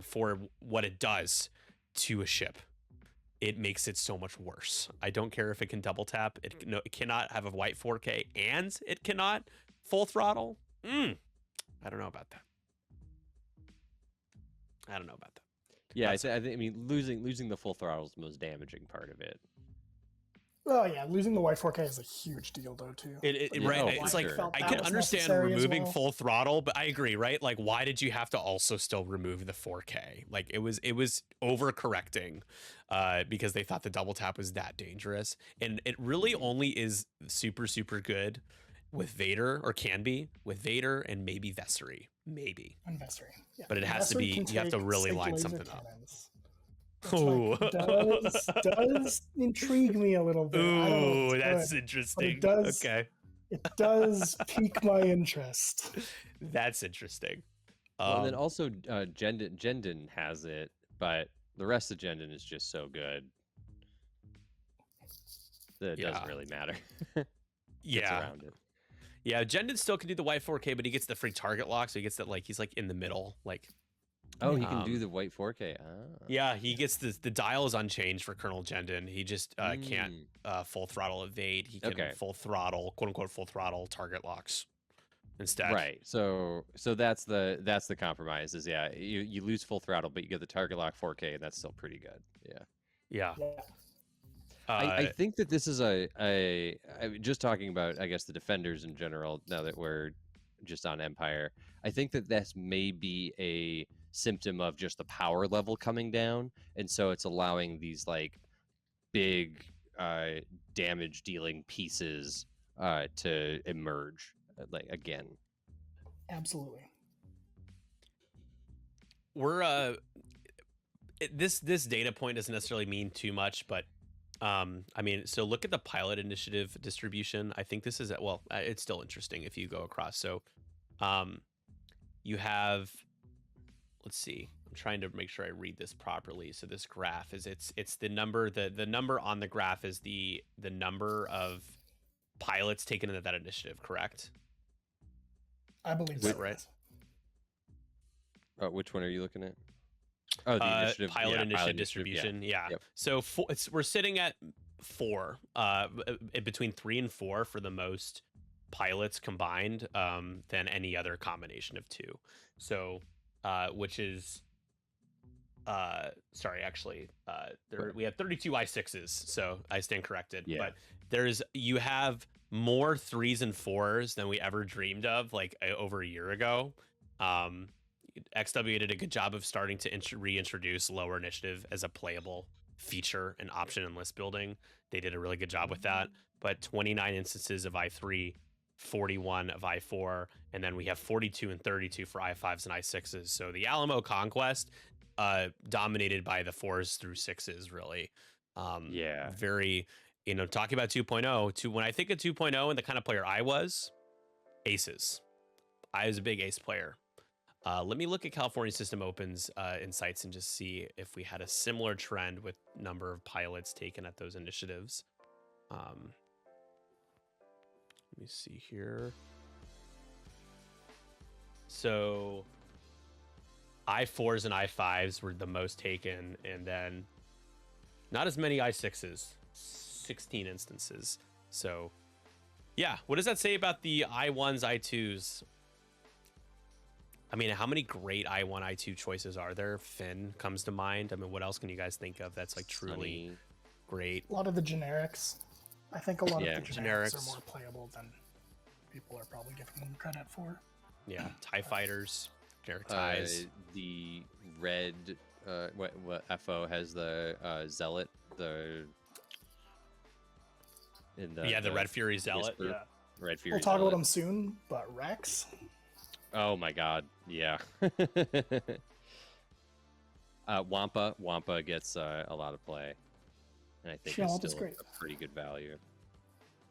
for what it does to a ship. It makes it so much worse. I don't care if it can double tap. It cannot have a white 4K and it cannot full throttle. I don't know about that. Yeah, I mean, losing the full throttle is the most damaging part of it. Well, yeah, losing the white 4K is a huge deal, though, too. It's like, sure. I can understand removing full throttle, but I agree, right? Like, why did you have to also still remove the 4K? Like, it was overcorrecting because they thought the double tap was that dangerous. And it really only is super, super good with Vader, or can be, with Vader and maybe Vessery. Maybe. And Vessery. Yeah. But it has to be, you have to really line something up. Which, does intrigue me a little bit. Ooh, that's interesting. Okay. It does pique my interest. That's interesting. Well, and then also Jendin has it, but the rest of Jendin is just so good that it doesn't really matter. Around it. Yeah, Jendin still can do the white 4K, but he gets the free target lock, so he gets that, like, he's like in the middle, like. Oh, he can do the white 4K. Yeah, he gets the dial is unchanged for Colonel Jendin. He just can't full throttle evade. He can full throttle, quote unquote, full throttle target locks instead. Right. So that's the compromise. Is you lose full throttle, but you get the target lock 4K, and that's still pretty good. Yeah. I think that this is just talking about, I guess, the defenders in general. Now that we're just on Empire, I think that this may be a symptom of just the power level coming down, and so it's allowing these like big damage dealing pieces to emerge like again. Absolutely. We're this data point doesn't necessarily mean too much, but I mean, so look at the pilot initiative distribution. I think this is it's still interesting if you go across. So you have, let's see, I'm trying to make sure I read this properly. So this graph is it's the number, the number on the graph is the number of pilots taken into that initiative, correct? I believe that's right. Which one are you looking at? Oh, the initiative, pilot initiative distribution. Yeah. Yep. So we're sitting at 4, between 3 and 4 for the most pilots combined than any other combination of 2. So, which is, sorry, actually, we have 32 I6s. So I stand corrected. Yeah. But you have more 3s and 4s than we ever dreamed of, like over a year ago. XW did a good job of starting to reintroduce lower initiative as a playable feature and option in list building. They did a really good job with that. But 29 instances of I3, 41 of I4, and then we have 42 and 32 for I5s and I6s. So the Alamo Conquest dominated by the 4s through 6s, really. Very, talking about 2.0, when I think of 2.0 and the kind of player I was, aces. I was a big ace player. Let me look at California System Open's insights and just see if we had a similar trend with number of pilots taken at those initiatives. Let me see here. So I4s and I5s were the most taken, and then not as many I6s, 16 instances. So yeah, what does that say about the I1s, I2s? I mean, how many great I1, I2 choices are there? Finn comes to mind. I mean, what else can you guys think of that's like truly great? A lot of the generics. I think a lot of the generics are more playable than people are probably giving them credit for. Yeah, TIE fighters, generic TIEs. The red, what FO has the Zealot, the Red Fury Zealot. Red Fury We'll talk about Zealot. him soon, but Rex. Oh my god, yeah. Wampa gets a lot of play, and I think Yeah, it's Wampa's still great. a pretty good value.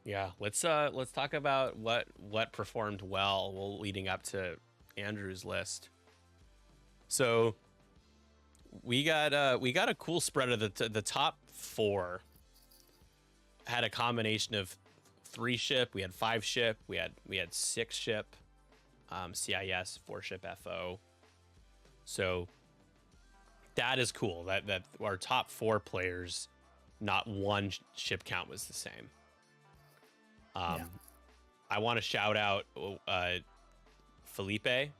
Yeah, let's talk about what performed well leading up to Andrew's list. So we got a cool spread of the top 4 had a combination of 3 ship, we had 5 ship, we had 6 ship, CIS, 4 ship FO. So that is cool that our top 4 players, not one ship count was the same. Yeah. I want to shout out Felipe,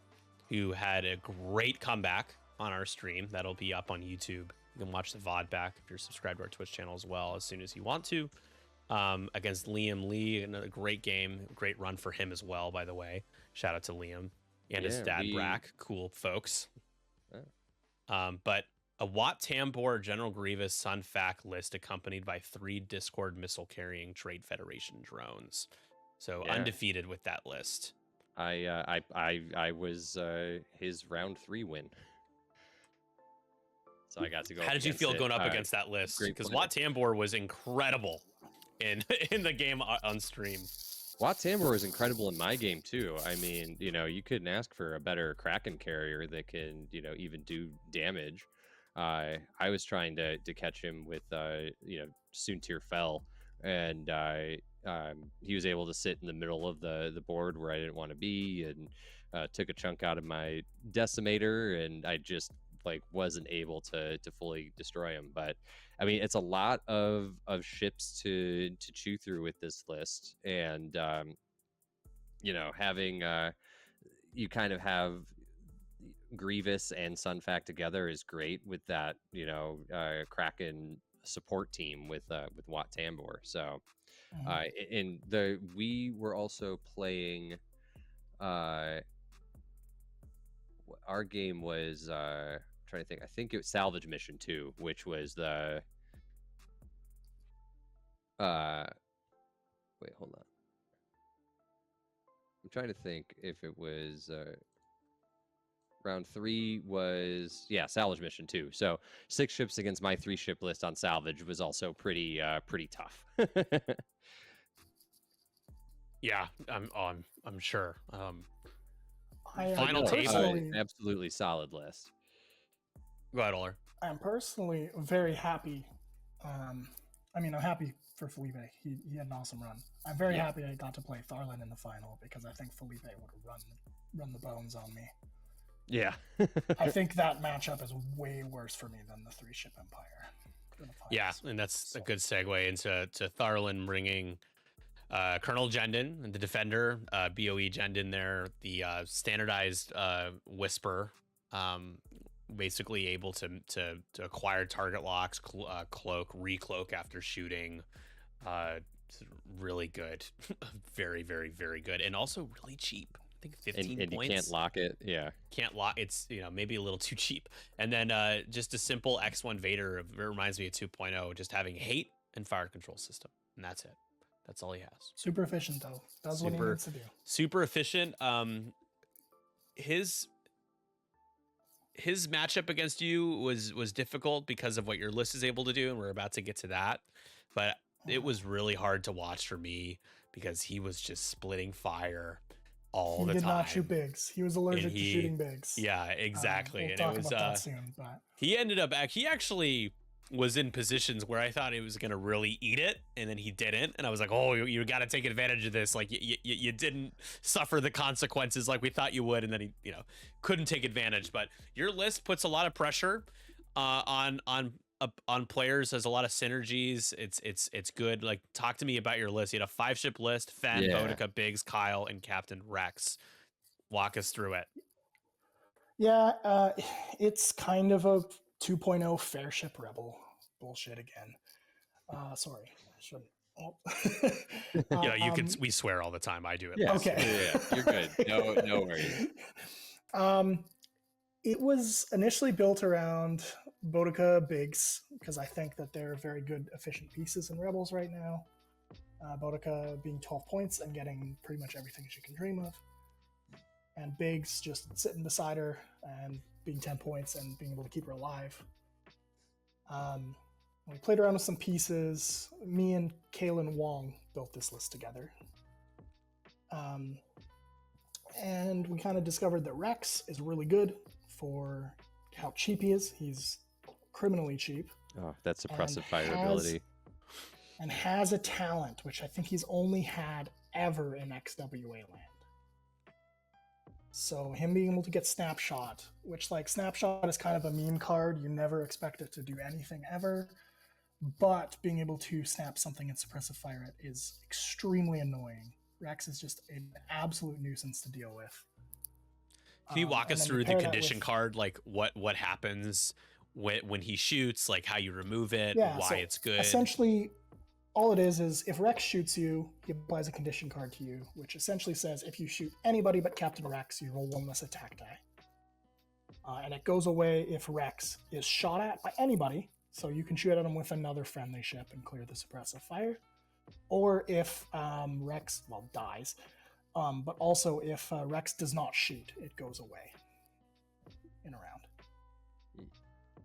who had a great comeback on our stream. That'll be up on YouTube. You can watch the VOD back if you're subscribed to our Twitch channel as well as soon as you want to. Against Liam Lee, another great game, great run for him as well, by the way. Shout out to Liam and his dad, Brack. Cool folks. But a Wat Tambor General Grievous Sun Fac list accompanied by 3 Discord missile carrying Trade Federation drones. So undefeated with that list. I was his round 3 win. So I got to go. How did you feel going up against that list? Because Wat Tambor was incredible in the game on stream. Wat Tambor is incredible in my game too. I mean, you couldn't ask for a better Kraken carrier that can, even do damage. I was trying to catch him with, Soontir Fell, and he was able to sit in the middle of the board where I didn't want to be, and took a chunk out of my decimator, and I just wasn't able to fully destroy him. But I mean, it's a lot of ships to chew through with this list, and having you kind of have Grievous and Sunfac together is great with that Kraken support team with Wat Tambor. So we were also playing our game was trying to think. I think it was Salvage Mission 2, which was the wait, hold on. I'm trying to think if it was round 3 was Salvage Mission 2. So 6 ships against my 3 ship list on Salvage was also pretty tough. Yeah, I'm sure. Final table, absolutely solid list. Go ahead, Oler. I'm personally very happy. I'm happy for Felipe. He had an awesome run. I'm very happy I got to play Tharlan in the final because I think Felipe would have run the bones on me. Yeah. I think that matchup is way worse for me than the 3-ship Empire. Yeah, and that's a good segue into Tharlan bringing Colonel Jendon and the Defender, BOE Jendon there, the standardized Whisper, basically able to acquire target locks, cloak, recloak after shooting. Really good. Very, very, very good. And also really cheap. I think 15 and points. You can't lock it. Yeah. Can't lock. It's, maybe a little too cheap. And then just a simple X1 Vader. It reminds me of 2.0, just having hate and fire control system. And that's it. That's all he has. Super efficient, though. Does what he needs to do. Super efficient. His matchup against you was difficult because of what your list is able to do, and we're about to get to that. But it was really hard to watch for me because he was just splitting fire all the time. He did not shoot bigs. He was allergic to shooting bigs. Yeah, exactly. We'll and talk it was about that soon. But he ended up he actually was in positions where I thought he was going to really eat it, and then he didn't. And I was like, oh, you got to take advantage of this. Like you didn't suffer the consequences like we thought you would. And then he, couldn't take advantage. But your list puts a lot of pressure on players. There's a lot of synergies. It's good. Like, talk to me about your list. You had a 5-ship list: Fen, Boudica, Biggs, Kyle, and Captain Rex. Walk us through it. Yeah, it's kind of a 2.0 fair ship rebel bullshit again. Sorry, I shouldn't. You can. We swear all the time. I do it. Yeah, okay. Yeah, you're good. No worries. It was initially built around Boudica Biggs because I think that they're very good, efficient pieces in rebels right now. Boudica being 12 points and getting pretty much everything she can dream of. And Biggs just sitting beside her and being 10 points and being able to keep her alive. We played around with some pieces. Me and Kaylin Wong built this list together. And we kind of discovered that Rex is really good for how cheap he is. He's criminally cheap. Oh, that suppressive fire ability. And has a talent, which I think he's only had ever in XWA land. So him being able to get Snapshot, which like Snapshot is kind of a meme card. You never expect it to do anything ever. But being able to snap something and suppressive fire it is extremely annoying. Rex is just an absolute nuisance to deal with. Can you walk us through the condition card, like what happens when he shoots, like how you remove it, why it's good? Essentially, all it is if Rex shoots you, he applies a condition card to you, which essentially says if you shoot anybody but Captain Rex, you roll one less attack die. And it goes away if Rex is shot at by anybody, so you can shoot at him with another friendly ship and clear the suppressive fire. Or if Rex, dies. But also if Rex does not shoot, it goes away in a round.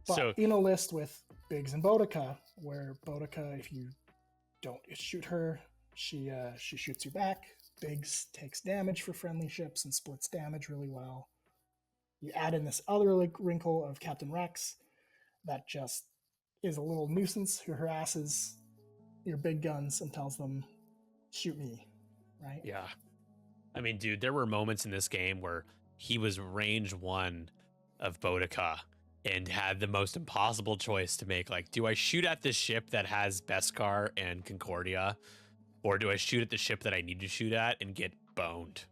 But in a list with Biggs and Boudica, where Boudica, if you don't shoot her, she shoots you back. Biggs takes damage for friendly ships and splits damage really well. You add in this other wrinkle of Captain Rex that just is a little nuisance who harasses your big guns and tells them, shoot me, right? Yeah. I mean, dude, there were moments in this game where he was range 1 of Boudica and had the most impossible choice to make. Like, do I shoot at this ship that has Beskar and Concordia, or do I shoot at the ship that I need to shoot at and get boned?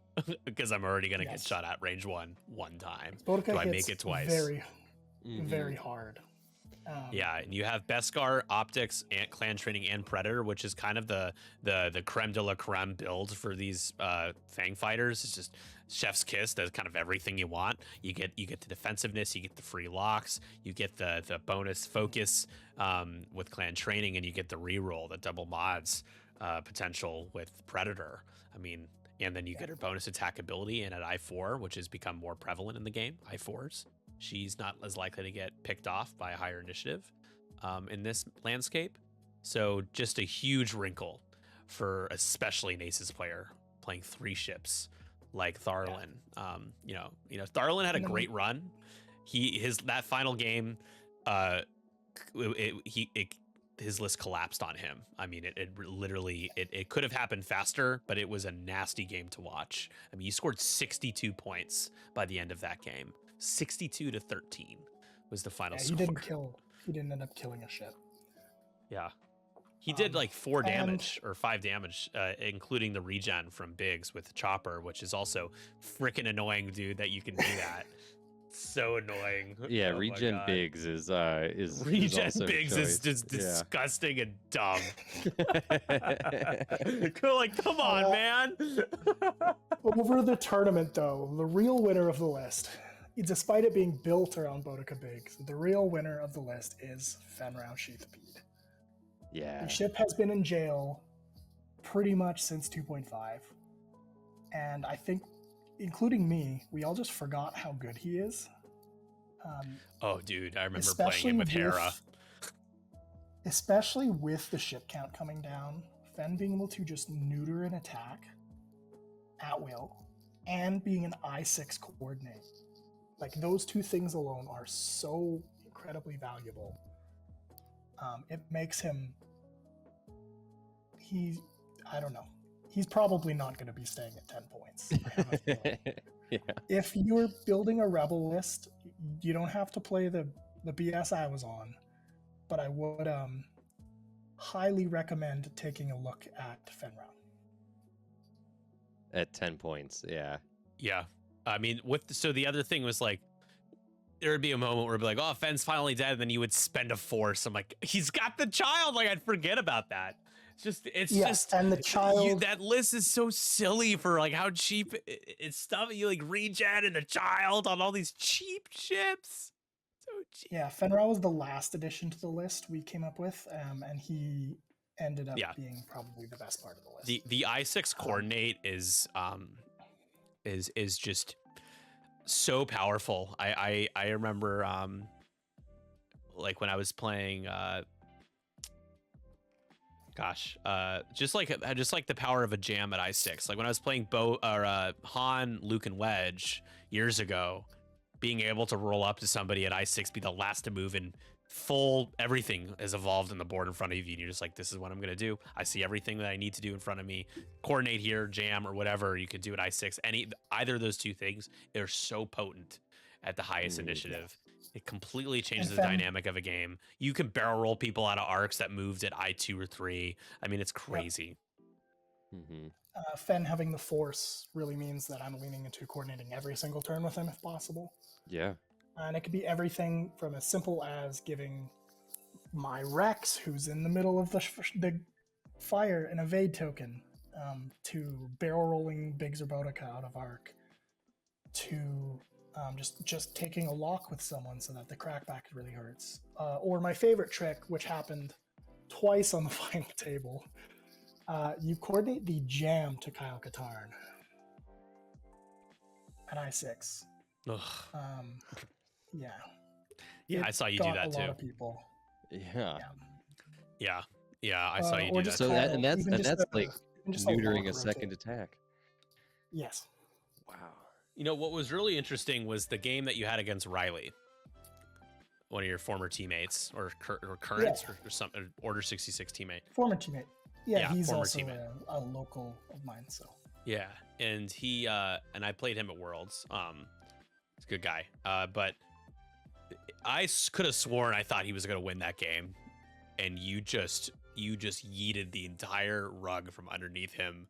Because I'm already going to get shot at range 1 time. Boudica do I make it twice? Very hard. Yeah, and you have Beskar, Optics, and Clan Training, and Predator, which is kind of the creme de la creme build for these Fang fighters. It's just chef's kiss. Does kind of everything you want. You get the defensiveness, you get the free locks, you get the bonus focus with Clan Training, and you get the reroll, the double mods potential with Predator. I mean, and then you get her bonus attack ability, and at I4, which has become more prevalent in the game, I4s. She's not as likely to get picked off by a higher initiative in this landscape. So just a huge wrinkle for especially an Aces player playing 3 ships like Tharlin. Tharlin had a great run. That final game, his list collapsed on him. I mean, it literally could have happened faster, but it was a nasty game to watch. I mean, he scored 62 points by the end of that game. 62-13 was the final score. He didn't end up killing a ship. Yeah. He did like 4 damage or 5 damage, including the regen from Biggs with the chopper, which is also freaking annoying, dude, that you can do that. So annoying. Yeah, regen Biggs is regen Biggs is just disgusting and dumb. Like, come on, man. Over the tournament, though, the real winner of the list, despite it being built around Boudica Biggs, the real winner of the list is Fenrau Sheathbead. Yeah. The ship has been in jail pretty much since 2.5. And I think, including me, we all just forgot how good he is. Oh, dude, I remember playing him with Hera. Especially with the ship count coming down, Fen being able to just neuter an attack at will and being an I6 coordinate. Like, those 2 things alone are so incredibly valuable. It makes him... I don't know. He's probably not going to be staying at 10 points. Yeah. If you're building a Rebel list, you don't have to play the BS I was on, but I would highly recommend taking a look at Fenrau. At 10 points, yeah. Yeah. I mean, so the other thing was like, there would be a moment where it'd be like, oh, Fenn's finally dead, and then you would spend a force. I'm like, he's got the child. Like, I'd forget about that. It's just, and the child. That list is so silly for like how cheap it's stuff. You like regen and the child on all these cheap ships. So cheap. Yeah, Fenrau was the last addition to the list we came up with, and he ended up Yeah. being probably the best part of the list. The I6 coordinate is just so powerful. I remember like when I was playing just like the power of a jam at I6. Like when I was playing Han, Luke, and Wedge years ago, being able to roll up to somebody at I6, be the last to move, and full everything has evolved on the board in front of you, and you're just like, this is what I'm gonna do. I see everything that I need to do in front of me. Coordinate here, jam, or whatever you could do at I6. Either of those two things, they're so potent at the highest initiative. It completely changes the dynamic of a game. You can barrel roll people out of arcs that moved at I2 or 3. I mean, it's crazy. Mhm. Fen having the force really means that I'm leaning into coordinating every single turn with him if possible. Yeah. And it could be everything from as simple as giving my Rex, who's in the middle of the fire, an evade token, to barrel rolling Big Zerbotica out of arc, to just taking a lock with someone so that the crackback really hurts. Or my favorite trick, which happened twice on the final table, you coordinate the jam to Kyle Katarn at I6. Ugh. Yeah. Yeah, I saw you do that a too. lot of people. Yeah. Yeah, I saw you or do just that. So Too. that and that's even and just that's a- like even just neutering lock a second rotate. attack. Yes. Wow. You know what was really interesting was the game that you had against Riley, one of your former teammates or current or some Order 66 teammate. Former teammate. Yeah, he's former also teammate. a local of mine. So Yeah, and he and I played him at Worlds. He's a good guy. But I could have sworn I thought he was going to win that game, and you just yeeted the entire rug from underneath him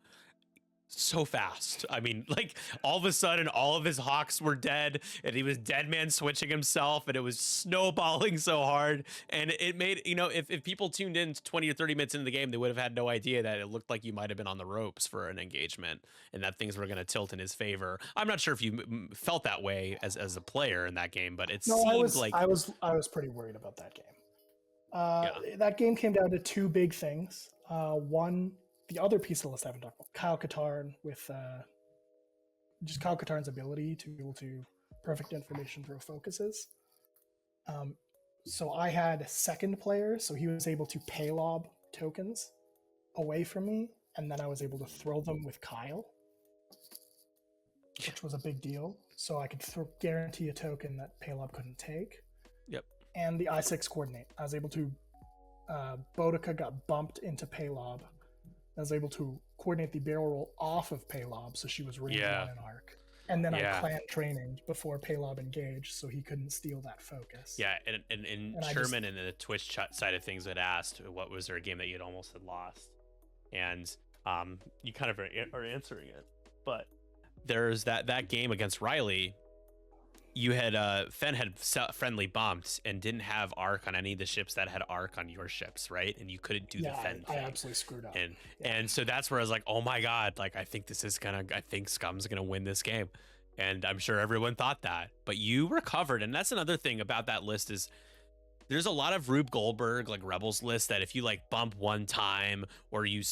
so fast. I mean, like all of a sudden all of his hawks were dead, and he was dead man switching himself, and it was snowballing so hard. And it made, if people tuned in 20 or 30 minutes into the game, they would have had no idea that it looked like you might have been on the ropes for an engagement and that things were going to tilt in his favor. I'm not sure if you felt that way as a player in that game, but it seemed I was pretty worried about that game. Yeah. That game came down to two big things. One, the other piece of the list I haven't talked about, Kyle Katarn, with just Kyle Katarn's ability to be able to perfect information throw focuses. So I had second player, so he was able to pay lob tokens away from me, and then I was able to throw them with Kyle, which was a big deal. So I could guarantee a token that Paylob couldn't take. Yep. And the I6 coordinate. I was able to Bodica got bumped into Paylob. I was able to coordinate the barrel roll off of Paylob, so she was range on an arc. And then I clan trained before Paylob engaged, so he couldn't steal that focus. Yeah, and Sherman in the Twitch chat side of things had asked what was there a game that you'd almost had lost, and you kind of are answering it. But there's that game against Riley. You had Fen had friendly bumped and didn't have arc on any of the ships that had arc on your ships, right? And you couldn't do the Fen I thing. absolutely screwed up. And so that's where I was like, oh my god, like I think Scum's gonna win this game. And I'm sure everyone thought that. But you recovered, and that's another thing about that list is there's a lot of Rube Goldberg like Rebels list that if you like bump one time or you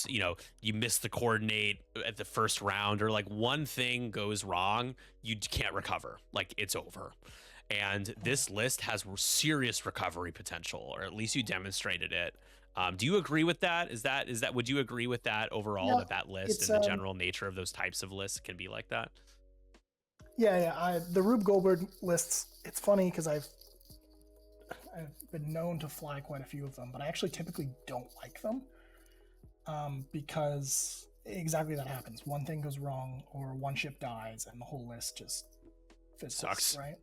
miss the coordinate at the first round or like one thing goes wrong, you can't recover. Like it's over. And this list has serious recovery potential, or at least you demonstrated it. Do you agree with that? Would you agree with that overall, that list and the general nature of those types of lists can be like that? Yeah. The Rube Goldberg lists, it's funny because I've been known to fly quite a few of them, but I actually typically don't like them because exactly that happens. One thing goes wrong or one ship dies and the whole list just fizzles, sucks, right?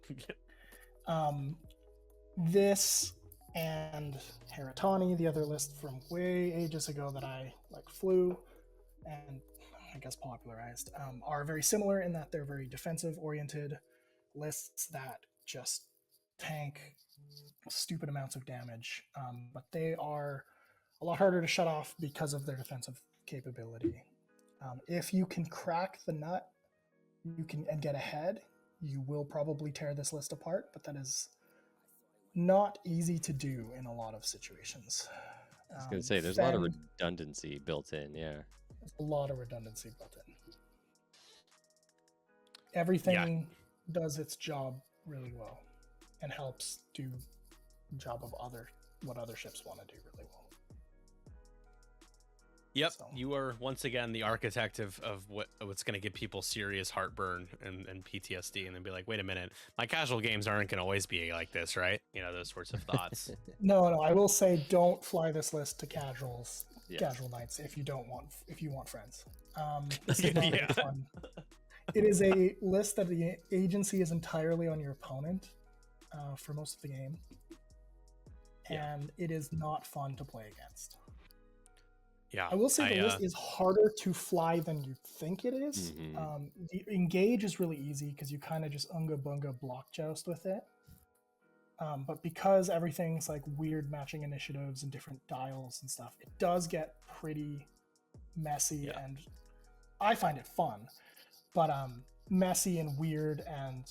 This and Heratani, the other list from way ages ago that I like flew and I guess popularized, are very similar in that they're very defensive oriented lists that just tank stupid amounts of damage, but they are a lot harder to shut off because of their defensive capability. If you can crack the nut, and get ahead, you will probably tear this list apart, but that is not easy to do in a lot of situations. I was gonna say there's a lot of redundancy built in. Yeah, there's a lot of redundancy built in. Everything does its job really well and helps do the job of what other ships want to do really well. Yep, So. you are once again the architect of what's going to give people serious heartburn and PTSD, and then be like, wait a minute, my casual games aren't going to always be like this, right? You know, those sorts of thoughts. No, I will say don't fly this list to casuals, Yes. casual nights if you want friends. This is not Yeah. fun. It is a list that the agency is entirely on your opponent for most of the game, and it is not fun to play against. Yeah, I will say the list is harder to fly than you think it is. Mhm. The engage is really easy because you kind of just unga bunga block joust with it. But because everything's like weird matching initiatives and different dials and stuff, it does get pretty messy, and I find it fun, but messy and weird, and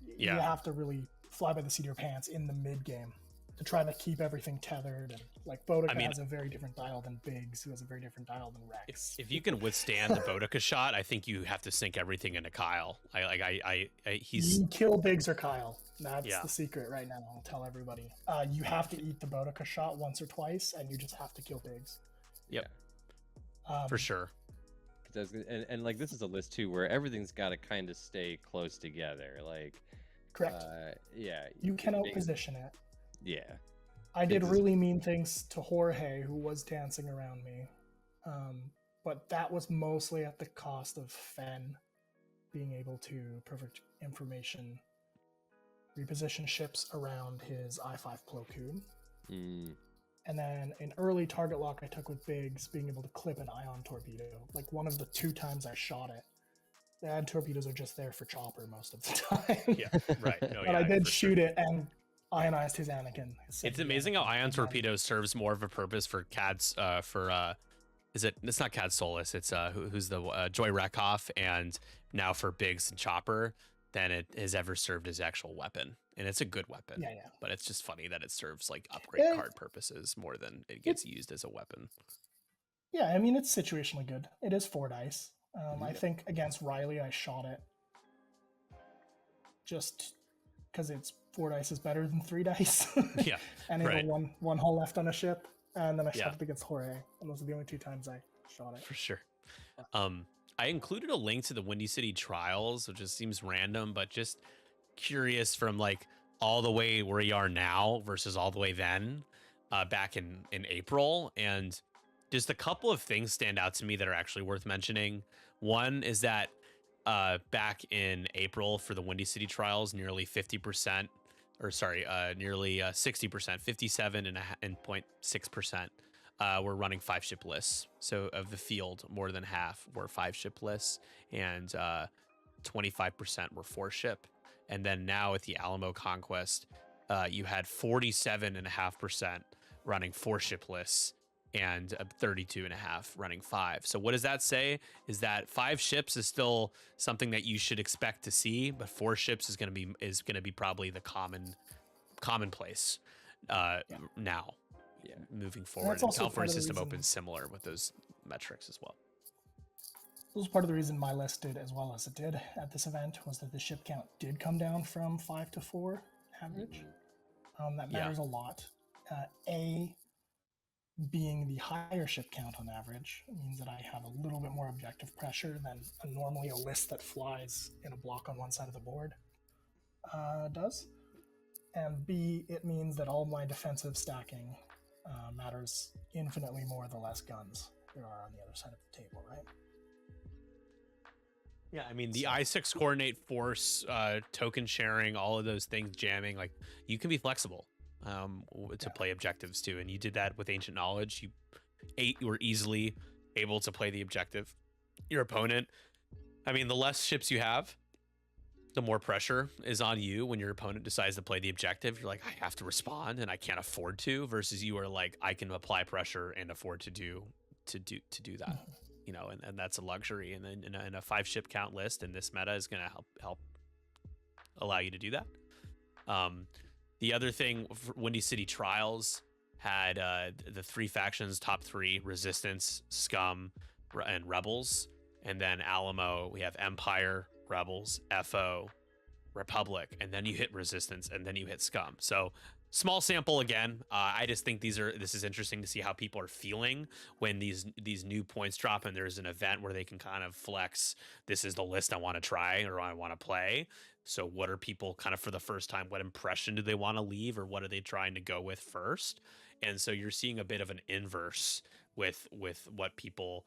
you have to really fly by the seat of your pants in the mid game to try to keep everything tethered. And like Boudica has a very different dial than Biggs, who has a very different dial than Rex. If you can withstand the Boudica shot, I think you have to sink everything into Kyle. You kill Biggs or Kyle. That's the secret right now. I'll tell everybody. You have to eat the Boudica shot once or twice, and you just have to kill Biggs. Yep. For sure. And like this is a list too where everything's got to kind of stay close together. Like, correct. You can outposition it. Yeah. I did really mean things to Jorge, who was dancing around me, but that was mostly at the cost of Fen being able to perfect information reposition ships around his I-5 Plo Koon. And then an early target lock I took with Biggs, being able to clip an ion torpedo. Like one of the 2 times I shot it. The ion torpedoes are just there for chopper most of the time. Yeah, right. No, but I did shoot it and ionized his Anakin. It's amazing how ion torpedo serves more of a purpose for Cad's it's not Cad Solus, it's who's the Joy Rekhoff, and now for Biggs and Chopper than it has ever served as actual weapon. And it's a good weapon. Yeah. But it's just funny that it serves like upgrade card purposes more than it gets used as a weapon. Yeah, I mean, it's situationally good. It is 4 dice. I think against Riley I shot it just because it's 4 dice is better than 3 dice. Yeah. And it had one hole left on a ship, and then I shot it against Jorge. And those are the only 2 times I shot it. For sure. I included a link to the Windy City Trials, which just seems random, but just curious from like all the way where we are now versus all the way then, back in April. And just a couple of things stand out to me that are actually worth mentioning. One is that back in April for the Windy City Trials, nearly 60%, 57.6% were running 5-ship lists. So of the field, more than half were 5-ship lists, and 25% were 4-ship. And then now at the Alamo Conquest, you had 47.5% running 4-ship lists and 32.5 running 5. So what does that say? Is that 5 ships is still something that you should expect to see, but 4 ships is going to be probably the commonplace now. Yeah, moving forward. And California System opens similar with those metrics as well. This was part of the reason my list did as well as it did at this event, was that the ship count did come down from 5 to 4 average. That matters a lot. Being the higher ship count on average means that I have a little bit more objective pressure than normally a list that flies in a block on one side of the board does. And B, it means that all my defensive stacking matters infinitely more the less guns there are on the other side of the table, right? Yeah, I mean, the I6 coordinate force, token sharing, all of those things jamming, like you can be flexible to play objectives too. And you did that with Ancient Knowledge. You were easily able to play the objective. Your opponent, I mean, the less ships you have, the more pressure is on you when your opponent decides to play the objective. You're like, I have to respond and I can't afford to, versus you are like, I can apply pressure and afford to do that. You know, and that's a luxury. And then in a 5-ship count list, and this meta is going to help allow you to do that. The other thing for Windy City Trials, had the three factions, top three: Resistance, Scum, and Rebels. And then Alamo, we have Empire, Rebels, FO, Republic, and then you hit Resistance, and then you hit Scum. So small sample again. I just think this is interesting to see how people are feeling when these new points drop, and there's an event where they can kind of flex. This is the list I want to try or I want to play. So what are people kind of for the first time? What impression do they want to leave, or what are they trying to go with first? And so you're seeing a bit of an inverse with what people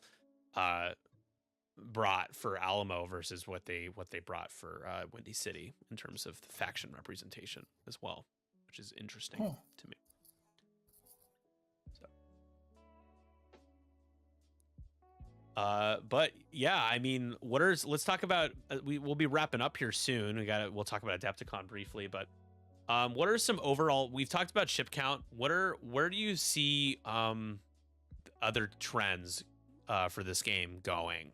brought for Alamo versus what they brought for Windy City in terms of the faction representation as well, which is interesting to me. So, but yeah, I mean, let's talk about. We'll be wrapping up here soon. We'll talk about Adepticon briefly, but what are some overall? We've talked about ship count. Where do you see other trends for this game going?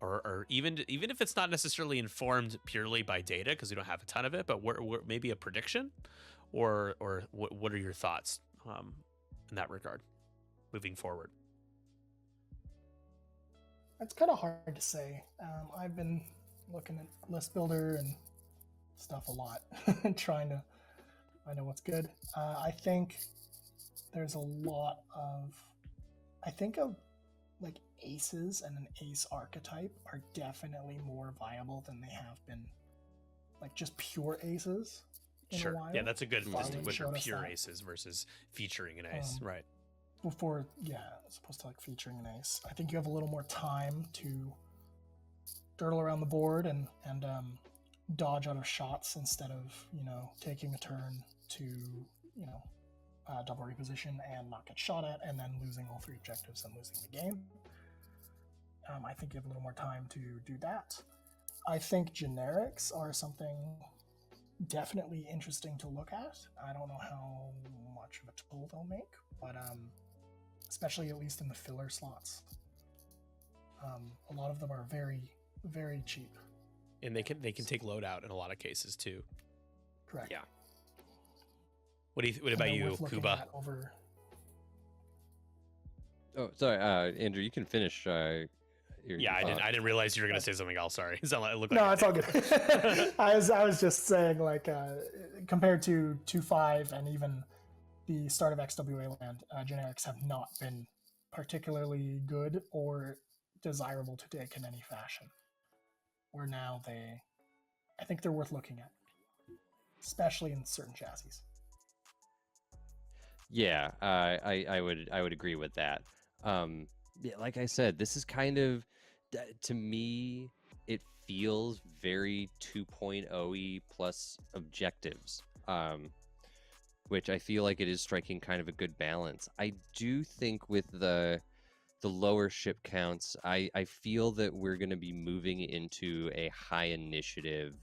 Or even if it's not necessarily informed purely by data, because we don't have a ton of it, but maybe a prediction, or what are your thoughts in that regard moving forward? It's kind of hard to say. I've been looking at List Builder and stuff a lot, trying to find out what's good. I think there's a lot of, like aces and an ace archetype are definitely more viable than they have been, like just pure aces in a while. Yeah, that's a good distinguisher. Pure that. Aces versus featuring an ace, right? Before, as opposed to like featuring an ace. I think you have a little more time to dirtle around the board and dodge out of shots instead of, taking a turn to, double reposition and not get shot at, and then losing all three objectives and losing the game. I think you have a little more time to do that. I think generics are something definitely interesting to look at. I don't know how much of a tool they'll make, but especially at least in the filler slots. A lot of them are very, very cheap. And they can take loadout in a lot of cases too. Correct. Yeah. What about you, Kuba? Oh, sorry, Andrew. You can finish. I didn't realize you were going to say something else. Sorry. It's all good. I was just saying, like, compared to 2.5 and even the start of XWA land, generics have not been particularly good or desirable to take in any fashion. Where now I think they're worth looking at, especially in certain chassis. Yeah, I would agree with that. Like I said, this is kind of, to me, it feels very 2.0-y plus objectives, which I feel like it is striking kind of a good balance. I do think with the lower ship counts, I feel that we're going to be moving into a high initiative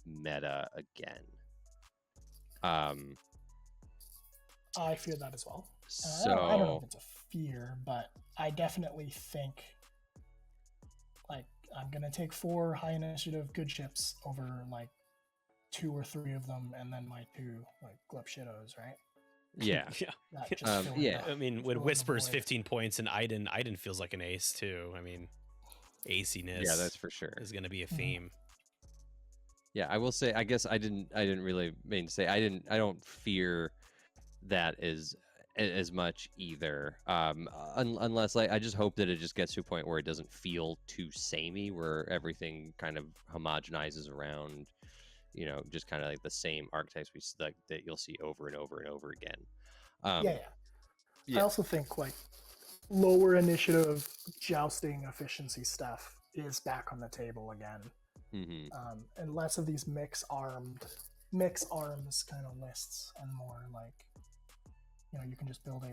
meta again. I fear that as well. So I don't know if it's a fear, but I definitely think, like, I'm going to take 4 high initiative good ships over, like, 2 or 3 of them, and then my 2, like, glip shittos, right? Yeah. I mean, when Whisper's 15 points and Aiden feels like an ace too. I mean, aciness. Yeah, that's for sure. Is going to be a theme. Yeah, I will say. I guess I didn't really mean to say. I don't fear that as much either. Unless, like, I just hope that it just gets to a point where it doesn't feel too samey, where everything kind of homogenizes around, just kind of like the same archetypes like that you'll see over and over and over again. I also think, like, lower initiative jousting efficiency stuff is back on the table again. And less of these mix arms kind of lists, and more like, you can just build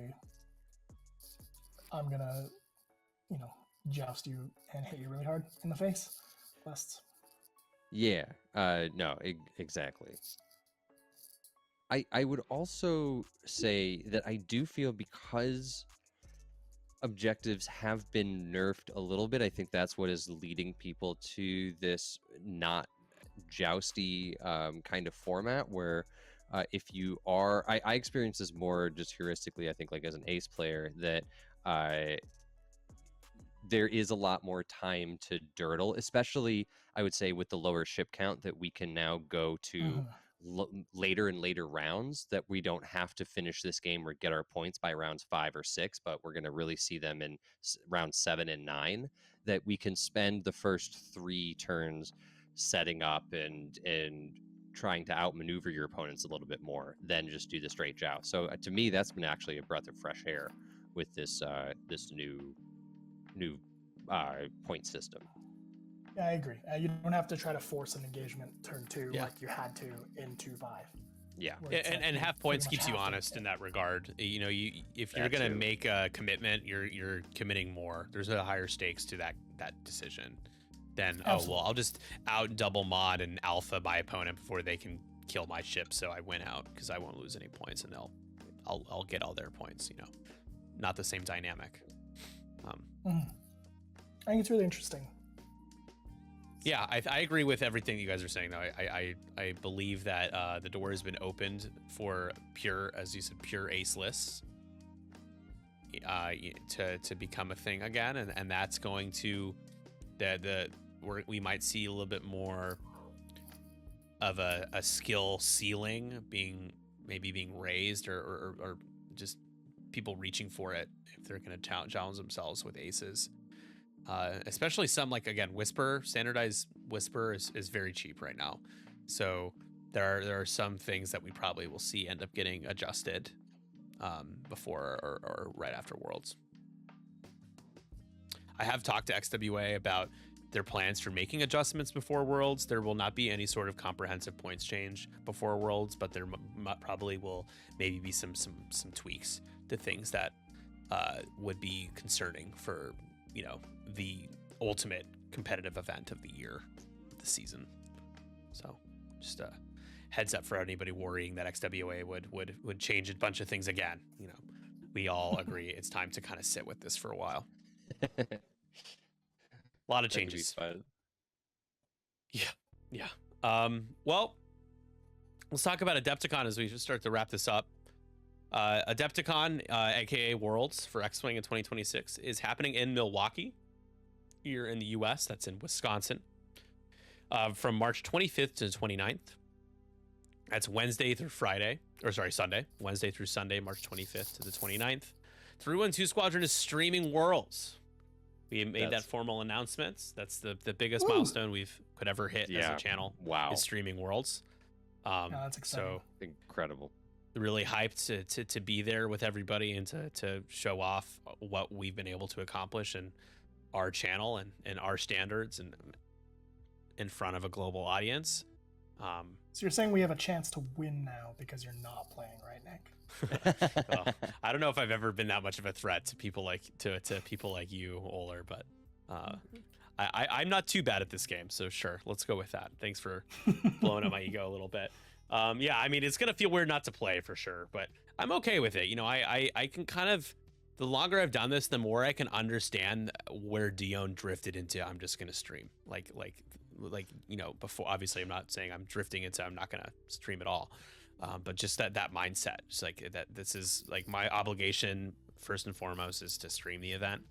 I'm gonna, joust you and hit you really hard in the face lists. Yeah, no, exactly. I would also say that I do feel, because objectives have been nerfed a little bit, I think that's what is leading people to this not jousty kind of format, where if you are, I experience this more just heuristically, I think, like as an ace player, that there is a lot more time to dirtle, especially I would say with the lower ship count that we can now go to later and later rounds, that we don't have to finish this game or get our points by rounds 5 or 6, but we're going to really see them in round 7 and 9, that we can spend the first 3 turns setting up and trying to outmaneuver your opponents a little bit more than just do the straight joust. So to me, that's been actually a breath of fresh air with this this new point system. Yeah, I agree. You don't have to try to force an engagement turn 2 Yeah. like you had to in 2-5. Yeah, and half points keeps you honest in that regard. You know, if you're going to make a commitment, you're committing more. There's a higher stakes to that decision than I'll just out double mod and alpha my opponent before they can kill my ship, so I win out because I won't lose any points, and I'll get all their points. You know, not the same dynamic. I think it's really interesting. Yeah, I agree with everything you guys are saying, though. I believe that the door has been opened for pure, as you said, pure ace lists to become a thing again, and that's going to we might see a little bit more of a skill ceiling being raised, or just people reaching for it if they're going to challenge themselves with aces. Especially some, like, again, Whisper, standardized Whisper is very cheap right now. So there are some things that we probably will see end up getting adjusted before or right after Worlds. I have talked to XWA about their plans for making adjustments before Worlds. There will not be any sort of comprehensive points change before Worlds, but there probably will maybe be some tweaks to things that would be concerning for, you know, the ultimate competitive event of the year, the season. So just a heads up for anybody worrying that XWA would change a bunch of things again. You know, we all agree it's time to kind of sit with this for a while. A lot of changes. Yeah. Well, let's talk about Adepticon as we start to wrap this up. Adepticon, aka Worlds for X-Wing in 2026, is happening in Milwaukee, here in the US. That's in Wisconsin, from March 25th to 29th. That's Sunday. Wednesday through Sunday, March 25th to the 29th. 312 Squadron is streaming Worlds. We made that formal announcement. That's the biggest milestone we've could ever hit as a channel. Wow. Is streaming Worlds. That's exciting. So incredible. Really hyped to be there with everybody and to show off what we've been able to accomplish in our channel and our standards and in front of a global audience. So you're saying we have a chance to win now because you're not playing, right, Nick? Well, I don't know if I've ever been that much of a threat to people like people like you, Oler, but I'm not too bad at this game, so sure, let's go with that. Thanks for blowing up my ego a little bit. Yeah, I mean, it's gonna feel weird not to play for sure, but I'm okay with it. You know, I can kind of, the longer I've done this, the more I can understand where Dion drifted into. I'm just gonna stream, like you know, before. Obviously, I'm not saying I'm drifting into I'm not gonna stream at all, but just that mindset, just like that. This is like my obligation first and foremost is to stream the event,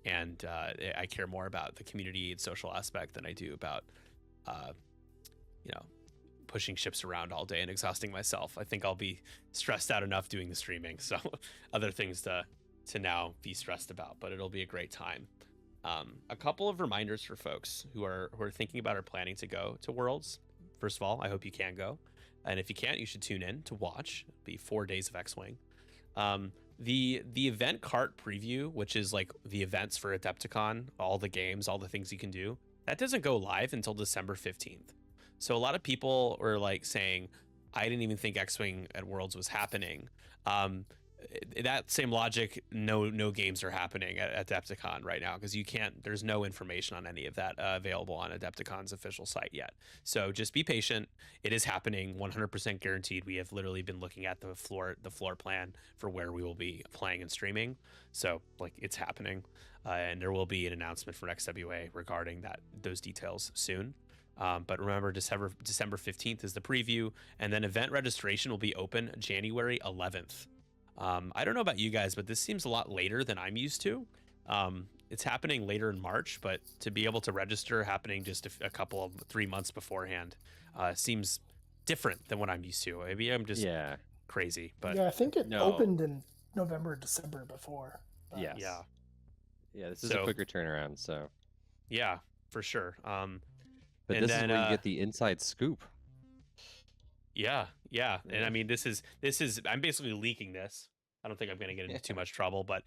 and I care more about the community and social aspect than I do about, you know, pushing ships around all day and exhausting myself. I think I'll be stressed out enough doing the streaming, so other things to now be stressed about, but it'll be a great time. A couple of reminders for folks who are thinking about or planning to go to Worlds. First of all, I hope you can go, and if you can't, you should tune in to watch. It'll be 4 days of X-Wing. The event cart preview, which is like the events for Adepticon, all the games, all the things you can do, that doesn't go live until December 15th. So a lot of people were like saying, I didn't even think X-Wing at Worlds was happening. That same logic, no games are happening at Adepticon right now because there's no information on any of that available on Adepticon's official site yet. So just be patient. It is happening, 100% guaranteed. We have literally been looking at the floor plan for where we will be playing and streaming. So like it's happening, and there will be an announcement from XWA regarding those details soon. But remember, December 15th is the preview, and then event registration will be open January 11th. I don't know about you guys, but this seems a lot later than I'm used to. It's happening later in March, but to be able to register happening just a couple of 3 months beforehand seems different than what I'm used to. Maybe I'm just crazy, but yeah, I think it No. opened in November, December before. but- Yes. yeah, Yeah, this is So- a quicker turnaround, so. yeah, for sure. But And this is then, where you get the inside scoop. Yeah. And Yeah. I mean, this is I'm basically leaking this. I don't think I'm going to get into too much trouble, but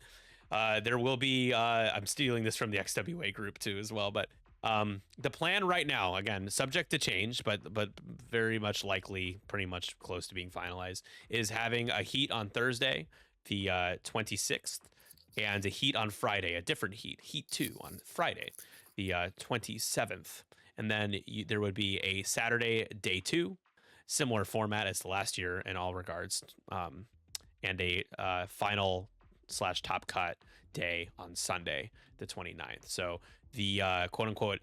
there will be I'm stealing this from the XWA group too as well, but the plan right now, again, subject to change, but very much likely pretty much close to being finalized, is having a heat on Thursday, the 26th, and a heat on Friday, a different heat 2 on Friday, the 27th. And then there would be a Saturday day 2, similar format as the last year in all regards, and a final / top cut day on Sunday, the 29th. So the quote unquote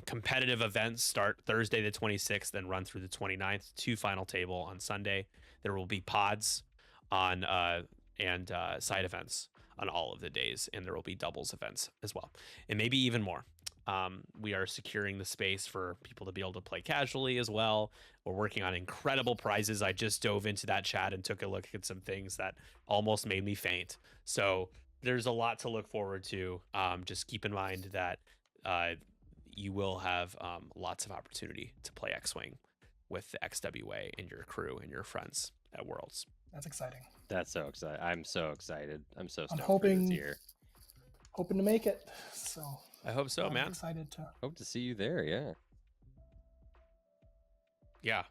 competitive events start Thursday the 26th and run through the 29th, 2 final table on Sunday. There will be pods on and side events on all of the days, and there will be doubles events as well, and maybe even more. We are securing the space for people to be able to play casually as well. We're working on incredible prizes. I just dove into that chat and took a look at some things that almost made me faint. So there's a lot to look forward to. Just keep in mind that you will have lots of opportunity to play X-Wing with the XWA and your crew and your friends at Worlds. That's exciting. That's so excited. I'm so excited. I'm so I'm stoked for hoping- this year. Hoping to make it. So I hope so, I'm man. excited to. Hope to see you there, yeah. Yeah.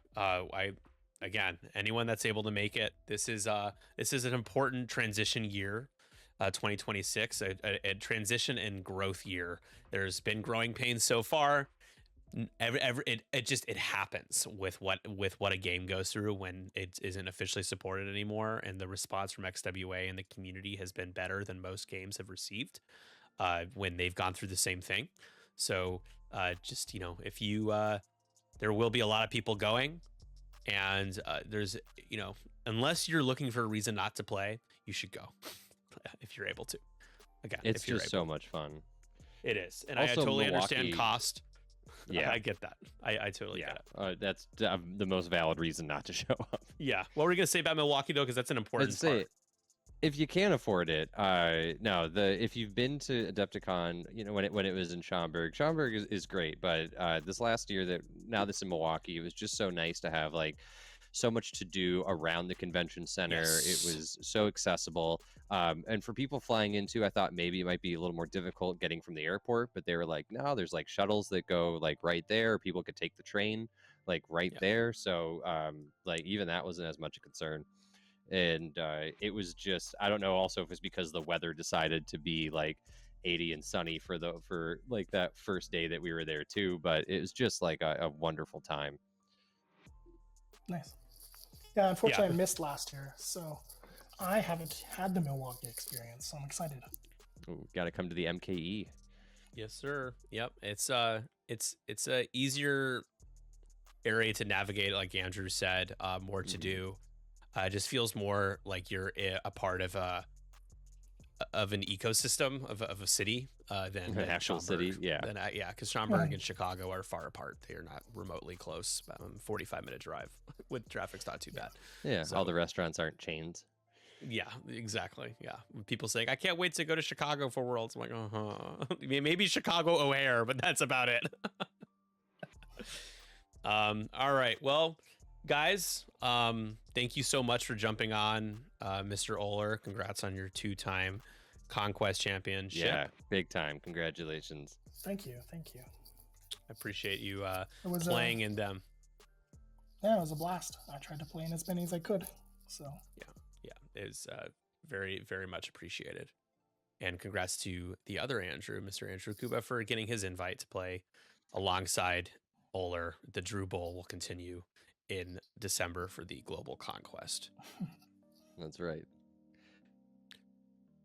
Again, anyone that's able to make it, this is an important transition year. 2026, a transition and growth year. There's been growing pains so far. It happens with what a game goes through when it isn't officially supported anymore, and the response from XWA and the community has been better than most games have received when they've gone through the same thing. So just, if you there will be a lot of people going, and there's, unless you're looking for a reason not to play, you should go if you're able to. Again, It's if you're just able. so much fun. It is, and I Also, totally understand Milwaukee- cost. Yeah. I get that. I totally get it. That's the most valid reason not to show up. Yeah. What were we gonna say about Milwaukee though? Because that's an important I'd say part. if you can't afford it, no. If you've been to Adepticon, when it was in Schaumburg is great. But this last year this in Milwaukee, it was just so nice to have like so much to do around the convention center. Yes. It was so accessible. And for people flying into, I thought maybe it might be a little more difficult getting from the airport, but they were like, no, there's like shuttles that go like right there. People could take the train like right Yeah. there. So like even that wasn't as much a concern. And it was just, I don't know also if it's because the weather decided to be like 80 and sunny for like that first day that we were there too, but it was just like a wonderful time. Nice. Yeah, unfortunately, I missed last year, so I haven't had the Milwaukee experience. So I'm excited. Got to come to the MKE. Yes, sir. Yep. It's a easier area to navigate, like Andrew said. More to do. It just feels more like you're a part of an ecosystem of a city than An actual Schaumburg. city, yeah. Because Schaumburg Right. and Chicago are far apart. They are not remotely close. 45-minute drive with traffic's not too bad. Yeah, So- all the restaurants aren't chains. Yeah, exactly. Yeah, people saying I can't wait to go to Chicago for Worlds. I'm like, maybe Chicago O'Hare, but that's about it. All right, well, guys, thank you so much for jumping on, Mr. Oler. Congrats on your 2-time Conquest Championship. Yeah, big time. Congratulations. Thank you. Thank you. I appreciate you It was playing in them. Yeah, it was a blast. I tried to play in as many as I could. So Yeah, is very, very much appreciated. And congrats to the other Andrew, Mr. Andrew Kuba, for getting his invite to play alongside Oler. The Drew Bowl will continue in December for the Global Conquest. That's right.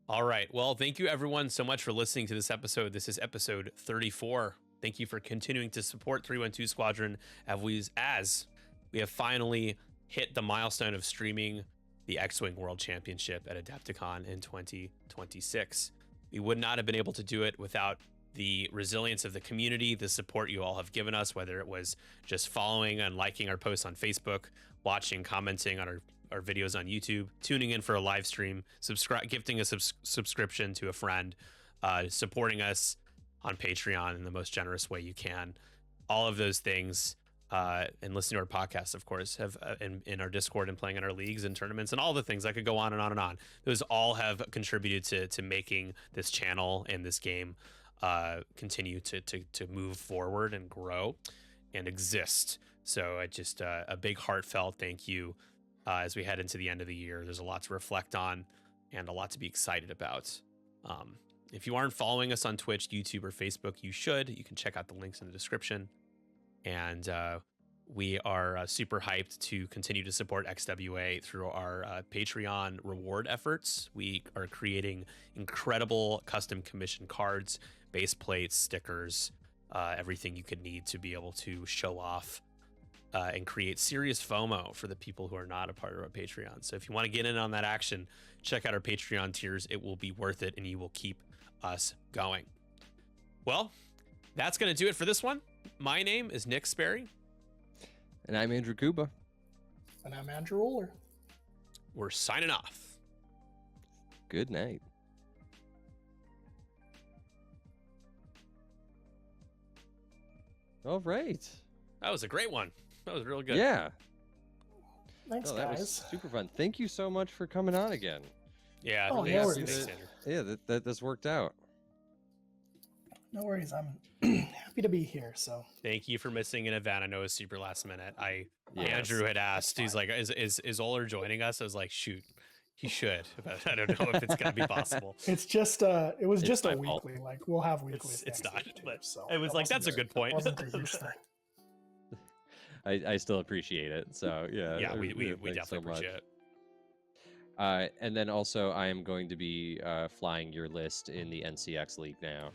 All right. Well, thank you everyone so much for listening to this episode. This is episode 34 Thank you for continuing to support 312 Squadron as we have finally hit the milestone of streaming the X-Wing World Championship at Adepticon in 2026. We would not have been able to do it without the resilience of the community, the support you all have given us, whether it was just following and liking our posts on Facebook, watching, commenting on our videos on YouTube, tuning in for a live stream, gifting a subscription to a friend, supporting us on Patreon in the most generous way you can. All of those things, and listening to our podcast, of course, have in our Discord and playing in our leagues and tournaments and all the things. I could go on and on and on. Those all have contributed to making this channel and this game continue to move forward and grow and exist. So I just a big heartfelt thank you as we head into the end of the year. There's a lot to reflect on and a lot to be excited about. If you aren't following us on Twitch, YouTube, or Facebook, you should. You can check out the links in the description. And we are super hyped to continue to support XWA through our Patreon reward efforts. We are creating incredible custom commission cards, base plates, stickers, everything you could need to be able to show off and create serious FOMO for the people who are not a part of our Patreon. So if you want to get in on that action, check out our Patreon tiers. It will be worth it, and you will keep us going. Well, that's going to do it for this one. My name is Nick Sperry. And I'm Andrew Kuba. And I'm Andrew Oler. We're signing off. Good night. All right. That was a great one. That was real good. Yeah. Thanks, That guys. was super fun. Thank you so much for coming on again. Yeah. Oh, thanks, no thanks, worries. Andrew. Yeah, that this worked out. No worries. I'm happy to be here. So Thank you for missing an event. I know it was super last minute. Yes. Andrew had asked. He's like, "Is Oler joining us?" I was like, "Shoot, he should," but I don't know if it's gonna be possible. it's just it was It's just a my fault. weekly. Like we'll have weekly. It's not, but so it was that like, that's a wasn't good point. That wasn't a huge thing. I still appreciate it. So yeah. Yeah, we thanks so definitely much. appreciate it. And then also I am going to be flying your list in the NCX League now.